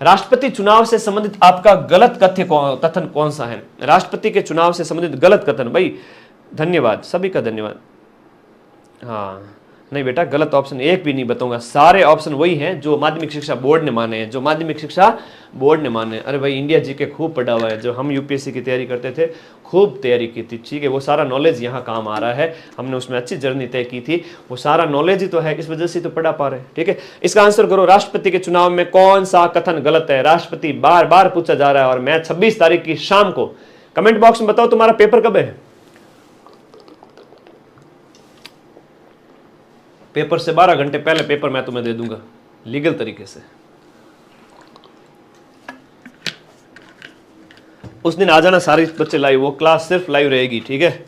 राष्ट्रपति चुनाव से संबंधित आपका गलत कथन कौन सा है? राष्ट्रपति के चुनाव से संबंधित गलत कथन। भाई धन्यवाद, सभी का धन्यवाद। हाँ नहीं बेटा, गलत ऑप्शन एक भी नहीं बताऊंगा, सारे ऑप्शन वही हैं जो माध्यमिक शिक्षा बोर्ड ने माने हैं, जो माध्यमिक शिक्षा बोर्ड ने माने। अरे भाई इंडिया जीके खूब पढ़ा हुआ है, जो हम यूपीएससी की तैयारी करते थे खूब तैयारी की थी, ठीक है, वो सारा नॉलेज यहाँ काम आ रहा है, हमने उसमें अच्छी जर्नी तय की थी, वो सारा नॉलेज ही तो है, इस वजह से तो पढ़ा पा रहे हैं, ठीक है। इसका आंसर करो, राष्ट्रपति के चुनाव में कौन सा कथन गलत है? राष्ट्रपति बार बार पूछा जा रहा है और मैं 26 तारीख की शाम को, कमेंट बॉक्स में बताओ तुम्हारा पेपर कब है? पेपर से 12 घंटे पहले पेपर मैं तुम्हें दे दूंगा लीगल तरीके से। उस दिन आ जाना सारे बच्चे लाइव, वो क्लास सिर्फ लाइव रहेगी, ठीक है।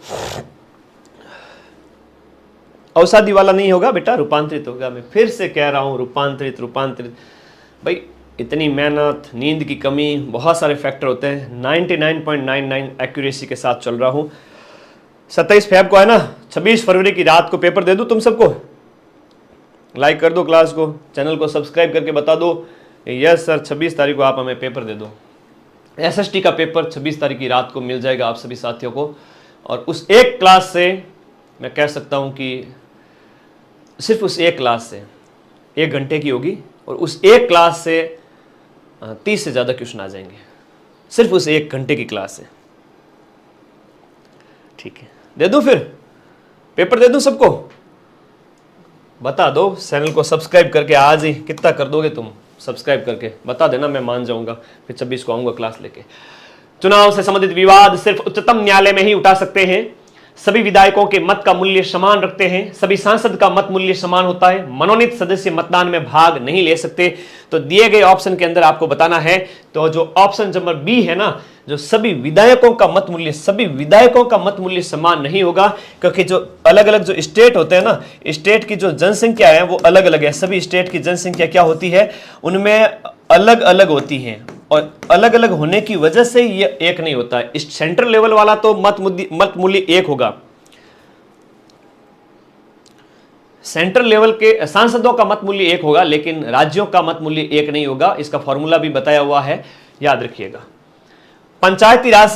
अवसादी वाला नहीं होगा बेटा, रूपांतरित होगा। मैं फिर से कह रहा हूं, रूपांतरित रूपांतरित। भाई इतनी मेहनत, नींद की कमी, बहुत सारे फैक्टर होते हैं। 99.99 एक्यूरेसी के साथ चल रहा हूं। 27 फेब को है ना, 26 फरवरी की रात को पेपर दे दूं तुम सबको? लाइक कर दो क्लास को, चैनल को सब्सक्राइब करके बता दो यस सर 26 तारीख को आप हमें पेपर दे दो। एसएसटी का पेपर 26 तारीख की रात को मिल जाएगा आप सभी साथियों को। और उस एक क्लास से मैं कह सकता हूं कि सिर्फ उस एक क्लास से 1 घंटे की होगी और उस एक क्लास से 30 से ज़्यादा क्वेश्चन आ जाएंगे, सिर्फ उस 1 घंटे की क्लास से, ठीक है। दे दूं फिर पेपर, दे दूं सबको? बता दो, चैनल को सब्सक्राइब करके आज ही कितना कर दोगे तुम? सब्सक्राइब करके बता देना, मैं मान जाऊंगा, फिर 26 को आऊंगा क्लास लेके। चुनाव से संबंधित विवाद सिर्फ उच्चतम न्यायालय में ही उठा सकते हैं। सभी विधायकों के मत का मूल्य समान रखते हैं, सभी सांसद का मत मूल्य समान होता है, मनोनीत सदस्य मतदान में भाग नहीं ले सकते। तो दिए गए ऑप्शन के अंदर आपको बताना है, तो जो ऑप्शन नंबर बी है ना, जो सभी विधायकों का मत मूल्य, सभी विधायकों का मत मूल्य समान नहीं होगा, क्योंकि जो अलग अलग जो स्टेट होते हैं ना, स्टेट की जो जनसंख्या है वो अलग अलग है। सभी स्टेट की जनसंख्या क्या होती है, उनमें अलग अलग होती है, और अलग अलग होने की वजह से ये एक नहीं होता है। इस सेंट्रल लेवल वाला तो मत मूल्य एक होगा, सेंट्रल लेवल के सांसदों का मत मूल्य एक होगा, लेकिन राज्यों का मत मूल्य एक नहीं होगा। इसका फॉर्मूला भी बताया हुआ है, याद रखिएगा। पंचायती राज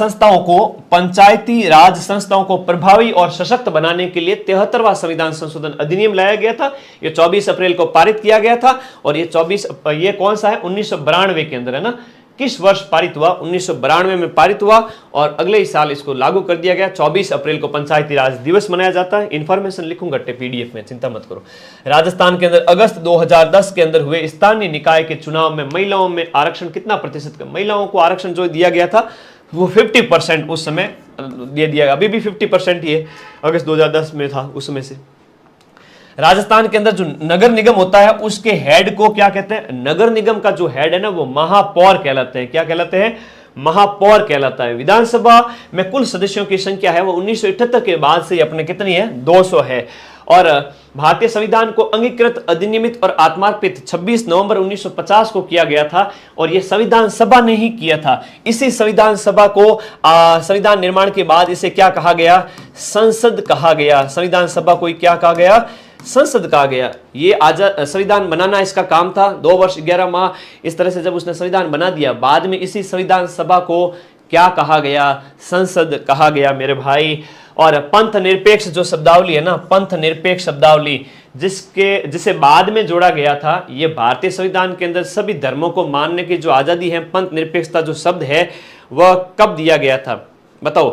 संस्थाओं को प्रभावी और सशक्त बनाने के लिए 73वां संविधान संशोधन अधिनियम लाया गया था। ये 24 अप्रैल को पारित किया गया था, और ये कौन सा है? 1992 के अंदर है ना। किस वर्ष पारित हुआ? 1992 में पारित हुआ, और अगले ही साल इसको लागू कर दिया गया। 24 अप्रैल को पंचायती राज दिवस मनाया जाता है। इन्फॉर्मेशन लिखूंगा पीडीएफ में, चिंता मत करो। राजस्थान के अंदर अगस्त 2010 के अंदर हुए स्थानीय निकाय के चुनाव में महिलाओं में आरक्षण कितना प्रतिशत का? महिलाओं को आरक्षण जो दिया गया था वो 50% उस समय दे दिया गया, अभी भी 50% ही है, अगस्त 2010 में था उस समय से। राजस्थान के अंदर जो नगर निगम होता है उसके हेड को क्या कहते हैं? नगर निगम का जो हेड है ना वो महापौर कहलाते हैं। क्या कहलाते हैं? महापौर कहलाता है। विधानसभा में कुल सदस्यों की संख्या है वो 1978 के बाद से अपने कितनी है? 200 है। और भारतीय संविधान को अंगीकृत, अधिनियमित और आत्मार्पित 26 नवंबर 1950 को किया गया था, और यह संविधान सभा ने ही किया था। इसी संविधान सभा को संविधान निर्माण के बाद इसे क्या कहा गया? संसद कहा गया। संविधान सभा को क्या कहा गया? संसद कहा गया। ये आजाद संविधान बनाना इसका काम था, 2 वर्ष 11 माह इस तरह से जब उसने संविधान बना दिया, बाद में इसी संविधान सभा को क्या कहा गया? संसद कहा गया मेरे भाई। और पंथ निरपेक्ष जो शब्दावली है ना, पंथ निरपेक्ष शब्दावली जिसे बाद में जोड़ा गया था, ये भारतीय संविधान के अंदर सभी धर्मों को मानने की जो आजादी है, पंथ निरपेक्षता जो शब्द है वह कब दिया गया था? बताओ।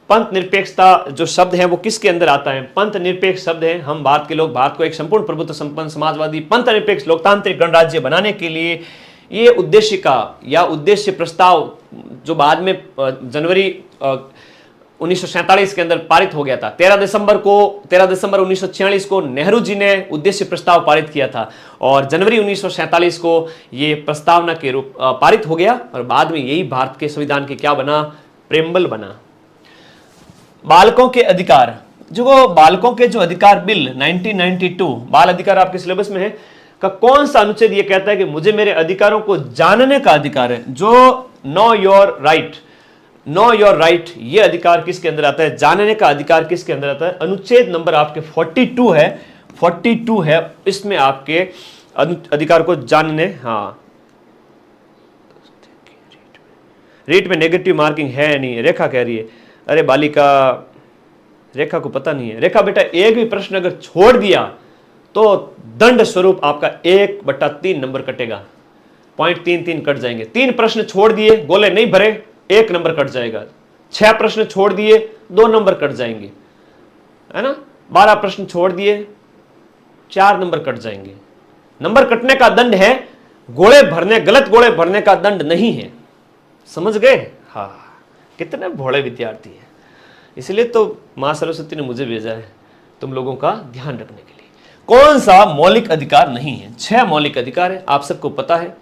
पंथ निरपेक्षता जो शब्द है वो किसके अंदर आता है? पंथ निरपेक्ष शब्द है, हम भारत के लोग भारत को एक संपूर्ण प्रभुत्व संपन्न समाजवादी पंथ निरपेक्ष लोकतांत्रिक गणराज्य बनाने के लिए ये उद्देश्य का या उद्देश्य प्रस्ताव जो बाद में जनवरी 1947 के अंदर पारित हो गया था। 13 दिसंबर 1946 को नेहरू जी ने उद्देश्य प्रस्ताव पारित किया था, और जनवरी 1947 को ये प्रस्तावना के रूप पारित हो गया, और बाद में यही भारत के संविधान के क्या बना? प्रेम्बल बना। बालकों के अधिकार, जो बालकों के जो अधिकार बिल 1992 बाल अधिकार आपके सिलेबस में है, का कौन सा अनुच्छेद ये कहता है कि मुझे मेरे अधिकारों को जानने का अधिकार है? जो नो योर राइट, ये अधिकार किसके अंदर आता है? जानने का अधिकार किसके अंदर आता है? अनुच्छेद नंबर आपके 42 है, इसमें आपके अधिकार को जानने, हाँ रीट में नेगेटिव मार्किंग है या नहीं? रेखा कह रही है, अरे बालिका, रेखा को पता नहीं है। रेखा बेटा एक भी प्रश्न अगर छोड़ दिया तो दंड स्वरूप आपका 1/3 नंबर कटेगा, 0.33 कट जाएंगे। 3 प्रश्न छोड़ दिए, गोले नहीं भरे, 1 नंबर कट जाएगा। 6 प्रश्न छोड़ दिए, 2 नंबर कट जाएंगे, है ना। 12 प्रश्न छोड़ दिए, 4 नंबर कट जाएंगे। नंबर कटने का दंड है, गोले भरने, गलत गोले भरने का दंड नहीं है। समझ गए? हाँ, कितने भोले विद्यार्थी हैं। इसलिए तो मां सरस्वती ने मुझे भेजा है तुम लोगों का ध्यान रखने के लिए। कौन सा मौलिक अधिकार नहीं है? 6 मौलिक अधिकार है, आप सबको पता है।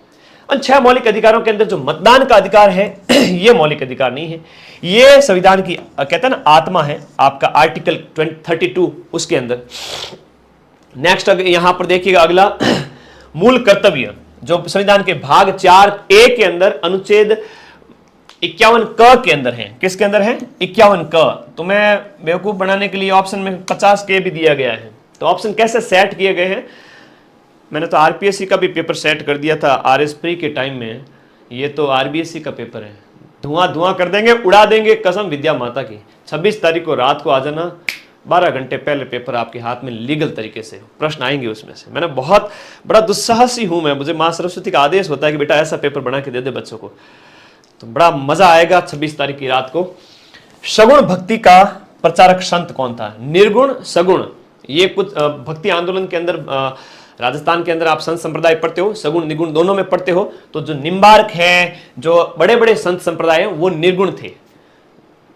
उन 6 मौलिक अधिकारों के अंदर जो मतदान का अधिकार है यह मौलिक अधिकार नहीं है। यह संविधान की कहते हैं ना आत्मा है, आपका आर्टिकल 32 उसके अंदर। नेक्स्ट यहां पर देखिएगा अगला, मूल कर्तव्य, जो संविधान के भाग 4A के अंदर अनुच्छेद 51 क के अंदर है। किसके अंदर है? 51 क। तुम्हें बेवकूफ बनाने के लिए ऑप्शन में 50 के भी दिया गया है। तो ऑप्शन कैसे सेट किए गए हैं? मैंने तो आरपीएससी का भी पेपर सेट कर दिया था आरएस प्री के टाइम में। ये तो आरबीएससी का पेपर है, धुआं धुआं कर देंगे, उड़ा देंगे, कसम विद्या माता की। 26 तारीख को रात को आ जाना, 12 घंटे पहले पेपर आपके हाथ में लीगल तरीके से प्रश्न आएंगे उसमें से। मैंने बहुत बड़ा दुस्साहसी हूं मैं, मुझे मां सरस्वती का आदेश होता है कि बेटा ऐसा पेपर बना के दे दे बच्चों को, तो बड़ा मजा आएगा 26 तारीख की रात को। सगुण भक्ति का प्रचारक संत कौन था? निर्गुण, सगुण, ये कुछ भक्ति आंदोलन के अंदर राजस्थान के अंदर आप संत संप्रदाय पढ़ते हो, सगुण निगुण दोनों में पढ़ते हो। तो जो निम्बार्क हैं, जो बड़े बड़े संत संप्रदाय हैं, वो निर्गुण थे।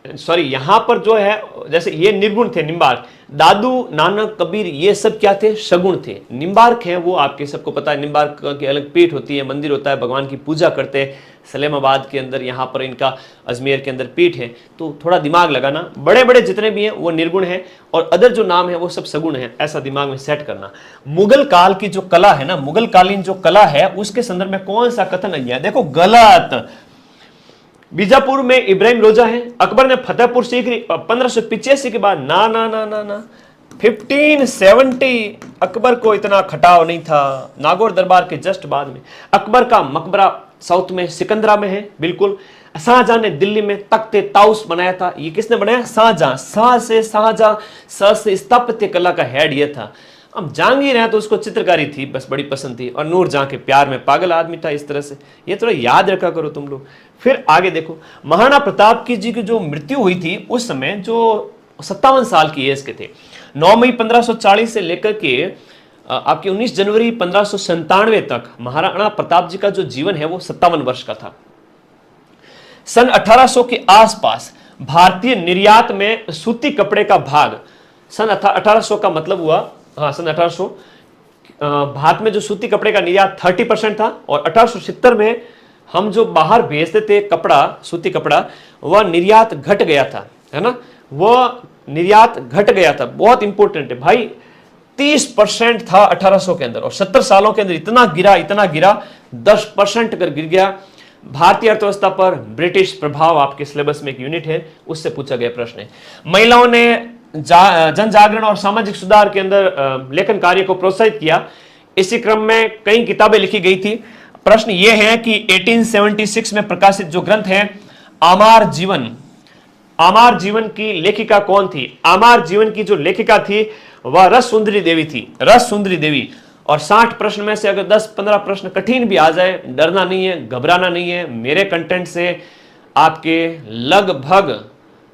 सॉरी, यहां पर जो है जैसे ये निर्गुण थे निम्बार्क, दादू नानक कबीर ये सब क्या थे? सगुण थे। निम्बार्क हैं वो आपके सबको पता है, निम्बार्क की अलग पीठ होती है, मंदिर होता है, भगवान की पूजा करते हैं सलेमाबाद के अंदर, यहाँ पर इनका अजमेर के अंदर पीठ है। तो थोड़ा दिमाग लगाना, बड़े बड़े जितने भी हैं वो निर्गुण हैं और अदर जो नाम है वो सब सगुण है, ऐसा दिमाग में सेट करना। मुगल काल की जो कला है ना, मुगल कालीन जो कला है उसके संदर्भ में कौन सा कथन नहीं है? देखो गलत। बीजापुर में इब्राहिम रोजा है, अकबर ने फतेहपुर सीकरी 1585 के बाद, ना ना ना ना ना 1570 अकबर को इतना खटाव नहीं था। नागौर दरबार के जस्ट बाद में अकबर का मकबरा साउथ में सिकंदरा में है, बिल्कुल। शाहजहां ने दिल्ली में तख्ते ताउस बनाया था। ये किसने बनाया? शाहजहां। शाहजहां से स्थापत्य कला का हेड ये था। अब जहांगीर है तो उसको चित्रकारी थी बस बड़ी पसंद थी, और नूरजहां के प्यार में पागल आदमी था। इस तरह से ये थोड़ा याद रखा करो तुम लोग। फिर आगे देखो, महाराणा प्रताप की जी की जो मृत्यु हुई थी उस समय, जो 57 साल की एज के थे। 9 मई 1540 से लेकर के आपके 19 जनवरी 1597 तक महाराणा प्रताप जी का जो जीवन है वो 57 वर्ष का था। सन 1800 के आसपास भारतीय निर्यात में सूती कपड़े का भाग, सन 1800 का मतलब हुआ, हाँ सन 1800 भारत में जो सूती कपड़े का निर्यात 30% था, और 1870 में हम जो बाहर भेजते थे कपड़ा, सूती कपड़ा, वह निर्यात घट गया था, है ना, वह निर्यात घट गया था। बहुत इंपॉर्टेंट है भाई, 30% था 1800 के अंदर, और 70 सालों के अंदर इतना गिरा 10% कर गिर गया। भारतीय अर्थव्यवस्था पर ब्रिटिश प्रभाव, आपके सिलेबस में एक यूनिट है, उससे पूछा गया प्रश्न है। महिलाओं ने जन जागरण और सामाजिक सुधार के अंदर लेखन कार्य को प्रोत्साहित किया। इसी क्रम में कई किताबें लिखी गई थी। प्रश्न यह है कि 1876 में प्रकाशित जो ग्रंथ है आमार जीवन की लेखिका कौन थी? आमार जीवन की जो लेखिका थी वह रस सुंदरी देवी थी, रस सुंदरी देवी। और 60 प्रश्न में से अगर 10-15 प्रश्न कठिन भी आ जाए, डरना नहीं है, घबराना नहीं है। मेरे कंटेंट से आपके लगभग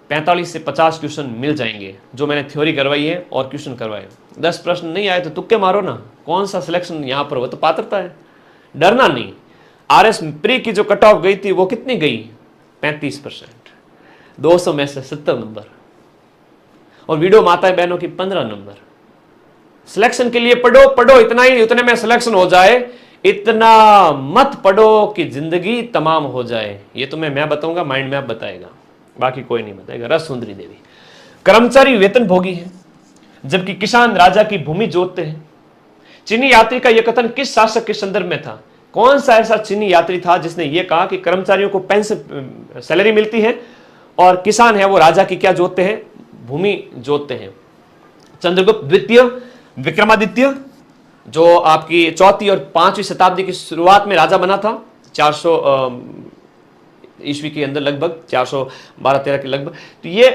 45 से 50 क्वेश्चन मिल जाएंगे, जो मैंने थ्योरी करवाई है और क्वेश्चन करवाए। 10 प्रश्न नहीं आए तो तुक्के मारो ना, कौन सा सिलेक्शन यहां पर हो, तो पात्रता है, डरना नहीं। आरएस प्री की जो कट ऑफ गई थी वो कितनी गई? 35%, 200 में से 70 नंबर, और वीडियो माता बहनों की 15 नंबर। सिलेक्शन के लिए पढ़ो इतना ही, उतने में सिलेक्शन हो जाए। इतना मत पढ़ो कि जिंदगी तमाम हो जाए। ये तुम्हें मैं बताऊंगा, माइंड मैप बताएगा, बाकी कोई नहीं बताएगा। रस सुंदरी देवी। कर्मचारी वेतन भोगी है जबकि किसान राजा की भूमि जोतते हैं। चीनी यात्री का यह कथन किस शासक के संदर्भ में था? कौन सा ऐसा चीनी यात्री था जिसने यह कहा कि कर्मचारियों को पेंशन सैलरी मिलती है और किसान है वो राजा की क्या जोतते हैं? भूमि जोतते हैं। चंद्रगुप्त द्वितीय, विक्रमादित्य, जो आपकी 4वीं और 5वीं शताब्दी की शुरुआत में राजा बना था, ईस्वी के अंदर लगभग 412-13 के लगभग। तो ये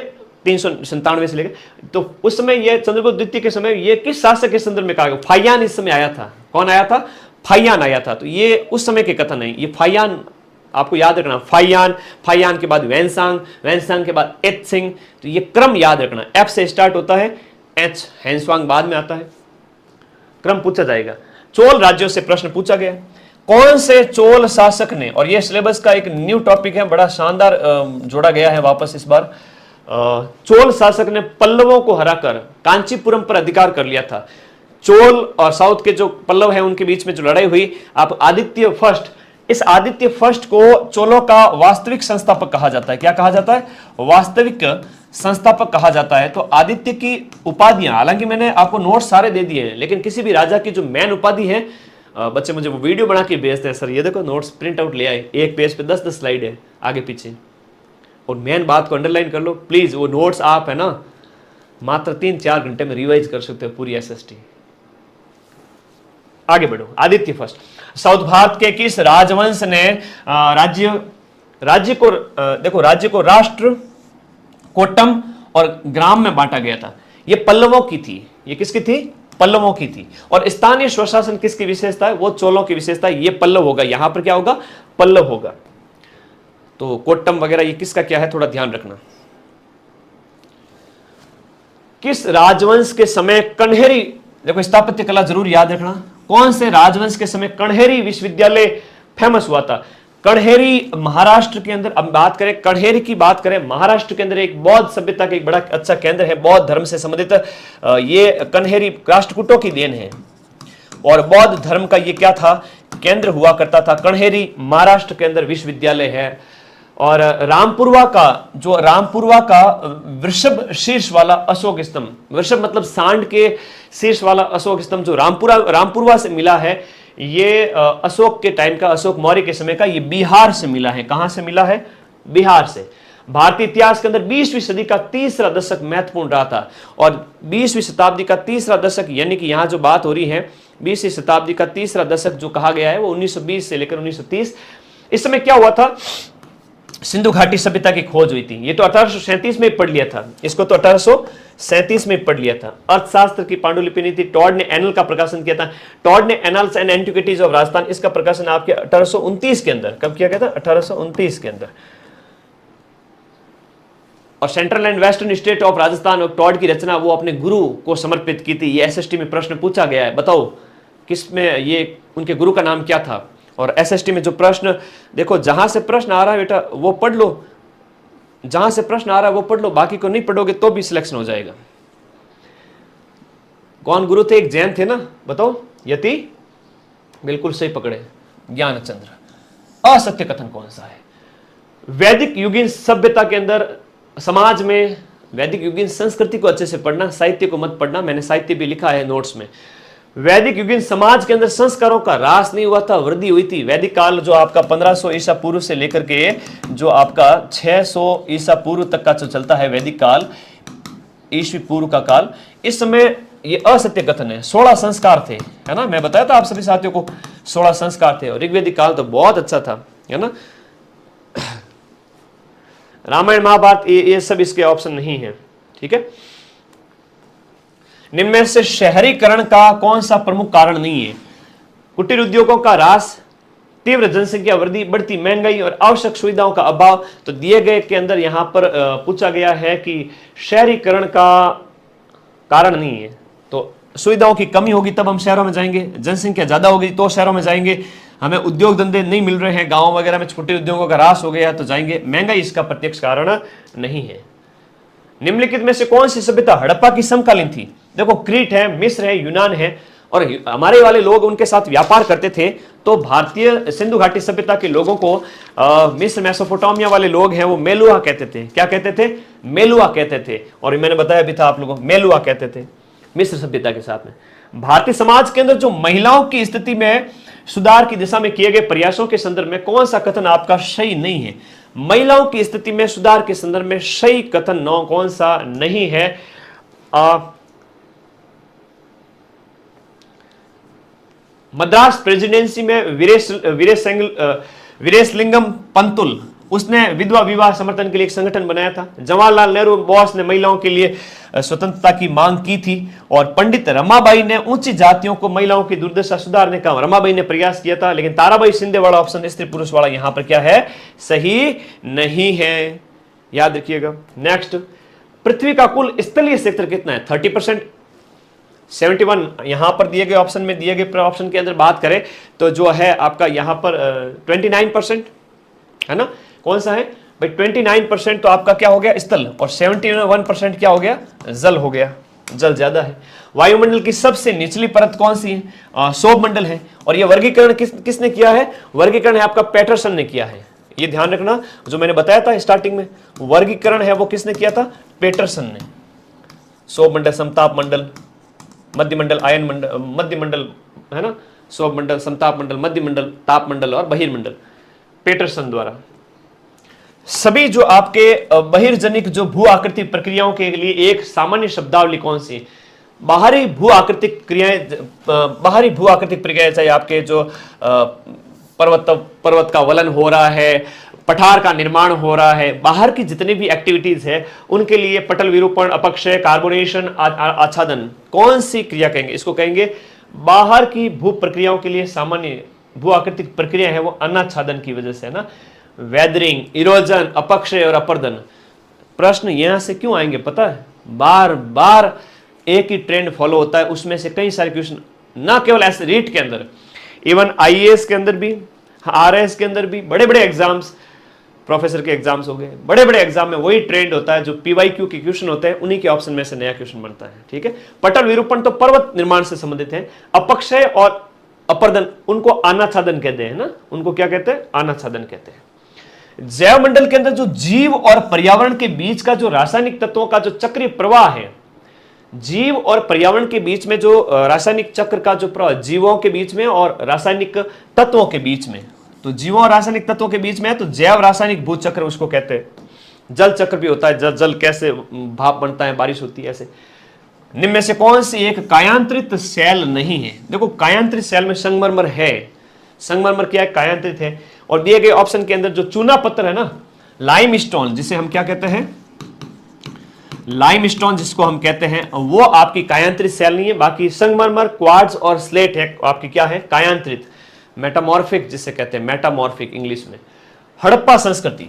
397 से लेकर, तो उस समय ये चंद्रगुप्त द्वितीय के समय ये किस शासक के संदर्भ में कहा गया? फाहियान इस समय आया था। कौन आया था? फाहियान आया था। तो ये उस समय के कथन है, ये फाहियान आपको याद रखना। फाहियान, फाहियान के बाद वैनसांग, वैनसांग के बाद एत्सिंग। तो ये क्रम याद रखना, एफ से स्टार्ट होता है, एच हैंसवांग बाद में आता है, क्रम पूछा जाएगा। चोल राज्यों से प्रश्न पूछा गया, कौन से चोल शासक ने, और यह सिलेबस का एक न्यू टॉपिक है, बड़ा शानदार जोड़ा गया है वापस इस बार। चोल शासक ने पल्लवों को हराकर कांचीपुरम पर अधिकार कर लिया था। चोल और साउथ के जो पल्लव है उनके बीच में जो लड़ाई हुई, आप आदित्य फर्स्ट, इस आदित्य फर्स्ट को चोलों का वास्तविक संस्थापक कहा जाता है। क्या कहा जाता है? वास्तविक संस्थापक कहा जाता है। तो आदित्य की उपाधियां, हालांकि मैंने आपको नोट सारे दे दिए हैं, लेकिन किसी भी राजा की जो मेन उपाधि है, बच्चे मुझे वो वीडियो बना के भेजते हैं, सर ये देखो नोट्स प्रिंट आउट ले आए, एक पेज पे 10-10 स्लाइड है आगे पीछे, और मेन बात को अंडरलाइन कर लो प्लीज। वो नोट्स आप है ना मात्र 3-4 घंटे में रिवाइज कर सकते हो पूरी एसएसटी। आगे बढ़ो। आदित्य फर्स्ट, साउथ भारत के किस राजवंश ने राज्य को राष्ट्र, कोटम और ग्राम में बांटा गया था? ये पल्लवों की थी। ये किसकी थी? पल्लवों की थी। और स्थानीय स्वशासन किसकी विशेषता है? वो चोलों की विशेषता है। ये पल्लव होगा, यहां पर क्या होगा? पल्लव होगा। तो कोट्टम वगैरह ये किसका क्या है, थोड़ा ध्यान रखना। किस राजवंश के समय कन्हेरी, देखो स्थापत्य कला जरूर याद रखना, कौन से राजवंश के समय कन्हेरी विश्वविद्यालय फेमस हुआ था? कन्हेरी महाराष्ट्र के अंदर, अब बात करें कन्हेरी की बात करें, महाराष्ट्र के अंदर एक बौद्ध सभ्यता का एक बड़ा अच्छा केंद्र है, बौद्ध धर्म से संबंधित। ये कन्हेरी राष्ट्रकूटों की देन है, और बौद्ध धर्म का ये क्या था? केंद्र हुआ करता था। कन्हेरी महाराष्ट्र के अंदर विश्वविद्यालय है। और रामपुरवा का वृषभ शीर्ष वाला अशोक स्तंभ, वृषभ मतलब सांड के शीर्ष वाला अशोक स्तंभ जो रामपुरवा से मिला है, ये अशोक के टाइम का, अशोक मौर्य के समय का, ये बिहार से मिला है। कहां से मिला है? बिहार से। भारतीय इतिहास के अंदर 20वीं सदी का तीसरा दशक महत्वपूर्ण रहा था, और 20वीं शताब्दी का तीसरा दशक, यानी कि यहां जो बात हो रही है 20वीं शताब्दी का तीसरा दशक जो कहा गया है वो 1920 से लेकर 1930। इस समय क्या हुआ था? सिंधु घाटी सभ्यता की खोज हुई थी। ये तो 1837 में पढ़ लिया था, इसको तो 1837 में पढ़ लिया था। अर्थशास्त्र की पांडुलिपि नहीं थी। टॉड ने एनल का प्रकाशन किया था। टॉड ने annuls and antiquities of Rajasthan, इसका प्रकाशन आपके 1829 के अंदर, कब किया गया था? 1829 के अंदर। और central and western state of Rajasthan और टॉड की रचना वो अपने गुरु को समर्पित की थी। ये एसएसटी में प्रश्न पूछा गया है, बताओ किसमें ये, उनके गुरु का नाम क्या था? और एसएसटी में जो प्रश्न, देखो जहां से प्रश्न आ रहा है बेटा वो पढ़ लो, जहां से प्रश्न आ रहा है वो पढ़ लो, बाकी को नहीं पढ़ोगे तो भी सिलेक्शन हो जाएगा। कौन गुरु थे? एक जैन थे ना, बताओ। यति, बिल्कुल सही पकड़े, ज्ञानचंद्र। असत्य कथन कौन सा है? वैदिक युगीन सभ्यता के अंदर, समाज में वैदिक युगीन संस्कृति को अच्छे से पढ़ना, साहित्य को मत पढ़ना, मैंने साहित्य भी लिखा है नोट्स में। वैदिक युगीन समाज के अंदर संस्कारों का ह्रास नहीं हुआ था, वृद्धि हुई थी। वैदिक काल जो आपका 1500 ईसा पूर्व से लेकर के जो आपका 600 ईसा पूर्व तक का जो चलता है वैदिक काल, ईस्वी पूर्व का काल, इस समय ये असत्य कथन है। 16 संस्कार थे, है ना, मैं बताया था आप सभी साथियों को 16 संस्कार थे। और ऋग्वेदिक काल तो बहुत अच्छा था, है ना। रामायण महाभारत ये सब इसके ऑप्शन नहीं है, ठीक है। निम्न में से शहरीकरण का कौन सा प्रमुख कारण नहीं है? कुटीर उद्योगों का ह्रास, तीव्र जनसंख्या वृद्धि, बढ़ती महंगाई और आवश्यक सुविधाओं का अभाव। तो दिए गए के अंदर यहां पर पूछा गया है कि शहरीकरण का कारण नहीं है। तो सुविधाओं की कमी होगी तब हम शहरों में जाएंगे, जनसंख्या ज्यादा होगी तो शहरों में जाएंगे, हमें उद्योग धंधे नहीं मिल रहे हैं, गांव वगैरह में छोटे उद्योगों का ह्रास हो गया तो जाएंगे, महंगाई इसका प्रत्यक्ष कारण नहीं है। निम्नलिखित में से कौन सी सभ्यता हड़प्पा की समकालीन थी? देखो क्रीट है, मिस्र है, यूनान है, और हमारे वाले लोग उनके साथ व्यापार करते थे। तो भारतीय सिंधु घाटी सभ्यता के लोगों को मिस्र मेसोपोटामिया वाले लोग हैं वो मेलुआ कहते थे। क्या कहते थे? मेलुआ कहते थे। और मैंने बताया भी था आप लोगों को, मेलुआ कहते थे मिस्र सभ्यता के साथ में। भारतीय समाज के अंदर जो महिलाओं की स्थिति में सुधार की दिशा में किए गए प्रयासों के संदर्भ में कौन सा कथन आपका सही नहीं है? महिलाओं की स्थिति में सुधार के संदर्भ में सही कथन कौन सा नहीं है? मद्रास प्रेसिडेंसी में वीरेशलिंगम पंतुल उसने विधवा विवाह समर्थन के लिए एक संगठन बनाया था। जवाहरलाल नेहरू बोस ने महिलाओं के लिए स्वतंत्रता की मांग की थी। और पंडित रमाबाई ने ऊंची जातियों को महिलाओं की दुर्दशा सुधारने का रमाबाई ने प्रयास किया था। लेकिन ताराबाई शिंदे वाला ऑप्शन स्त्री पुरुष वाला यहां पर क्या है, सही नहीं है, याद रखिएगा। नेक्स्ट, पृथ्वी का कुल स्थलीय क्षेत्र कितना है, 30%, 71 यहां पर दिए गए ऑप्शन में, दिए गए ऑप्शन के अंदर बात करें तो जो है आपका यहां पर 29% है ना। कौन सा है भाई, 29% तो आपका क्या हो गया, स्थल, और 71% क्या हो गया, जल हो गया, जल ज्यादा है। वायुमंडल की सबसे निचली परत कौन सी है, सौभ मंडल है। और यह वर्गीकरण किसने किया है, वर्गीकरण है आपका पैटरसन ने किया है। ये ध्यान रखना, जो मैंने बताया था स्टार्टिंग में, वर्गीकरण है वो किसने किया था, पैटरसन ने। सौभ मंडल, समताप मंडल, मध्य मंडल, आयन मंडल, मध्य मंडल है ना, सौभ मंडल, समताप मंडल, मध्य मंडल, ताप मंडल और बहिर्मंडल, पैटरसन द्वारा। सभी जो आपके बहिर्जनिक जो भू आकृतिक प्रक्रियाओं के लिए एक सामान्य शब्दावली कौन सी, बाहरी भू आकृतिक क्रियाएं, बाहरी भू आकृतिक प्रक्रिया, चाहे आपके जो पर्वत का वलन हो रहा है, पठार का निर्माण हो रहा है, बाहर की जितनी भी एक्टिविटीज है उनके लिए पटल विरूपण, अपक्षय, कार्बोनेशन, आच्छादन, कौन सी क्रिया कहेंगे, इसको कहेंगे बाहर की भू प्रक्रियाओं के लिए सामान्य भू आकृतिक प्रक्रिया है वो अनाच्छादन की वजह से है ना। वेदरिंग, इरोजन, अपक्षय और अपर्दन। प्रश्न यहां से क्यों आएंगे पता है, बार बार एक ही ट्रेंड फॉलो होता है, उसमें से कई सारे क्वेश्चन, ना केवल ऐसे रीट के अंदर, इवन आईएएस के अंदर भी, आरएस के अंदर भी, बड़े बड़े एग्जाम्स, प्रोफेसर के एग्जाम्स हो गए, बड़े बड़े एग्जाम में वही ट्रेंड होता है, जो पीवाईक्यू के क्वेश्चन होते हैं उन्हीं के ऑप्शन में से नया क्वेश्चन बनता है। ठीक है, पटल विरूपण तो पर्वत निर्माण से संबंधित है, अपक्षय और अपर्दन उनको अनाच्छादन कहते हैं ना, उनको क्या कहते हैं, अनाच्छादन कहते हैं। जैव मंडल के अंदर जो जीव और पर्यावरण के बीच का जो रासायनिक तत्वों का जो चक्रीय प्रवाह है, जीव और पर्यावरण के बीच में जो रासायनिक चक्र का जो प्रवाह, जीवों के बीच में और रासायनिक तत्वों के बीच में, तो जीवों और रासायनिक तत्वों के बीच में है तो जैव रासायनिक भू चक्र उसको कहते हैं। जल चक्र भी होता है, जल कैसे भाप बनता है, बारिश होती है, ऐसे। निम्न में से कौन सी एक कायांतरित सेल नहीं है, देखो कायांतरित सेल में संगमरमर है, संगमरमर क्या है, कायांतरित है। और दिए गए ऑप्शन के अंदर जो चूना पत्थर है ना, लाइम स्टोन जिसे हम क्या कहते हैं, लाइम स्टोन जिसको हम कहते हैं, वो आपकी कायांतरित सेल नहीं है। बाकी संगमरमर, क्वार्ट्ज और स्लेट है आपकी क्या है, कायांतरित, मेटामॉर्फिक जिसे कहते हैं, मेटामॉर्फिक इंग्लिश में। हड़प्पा संस्कृति,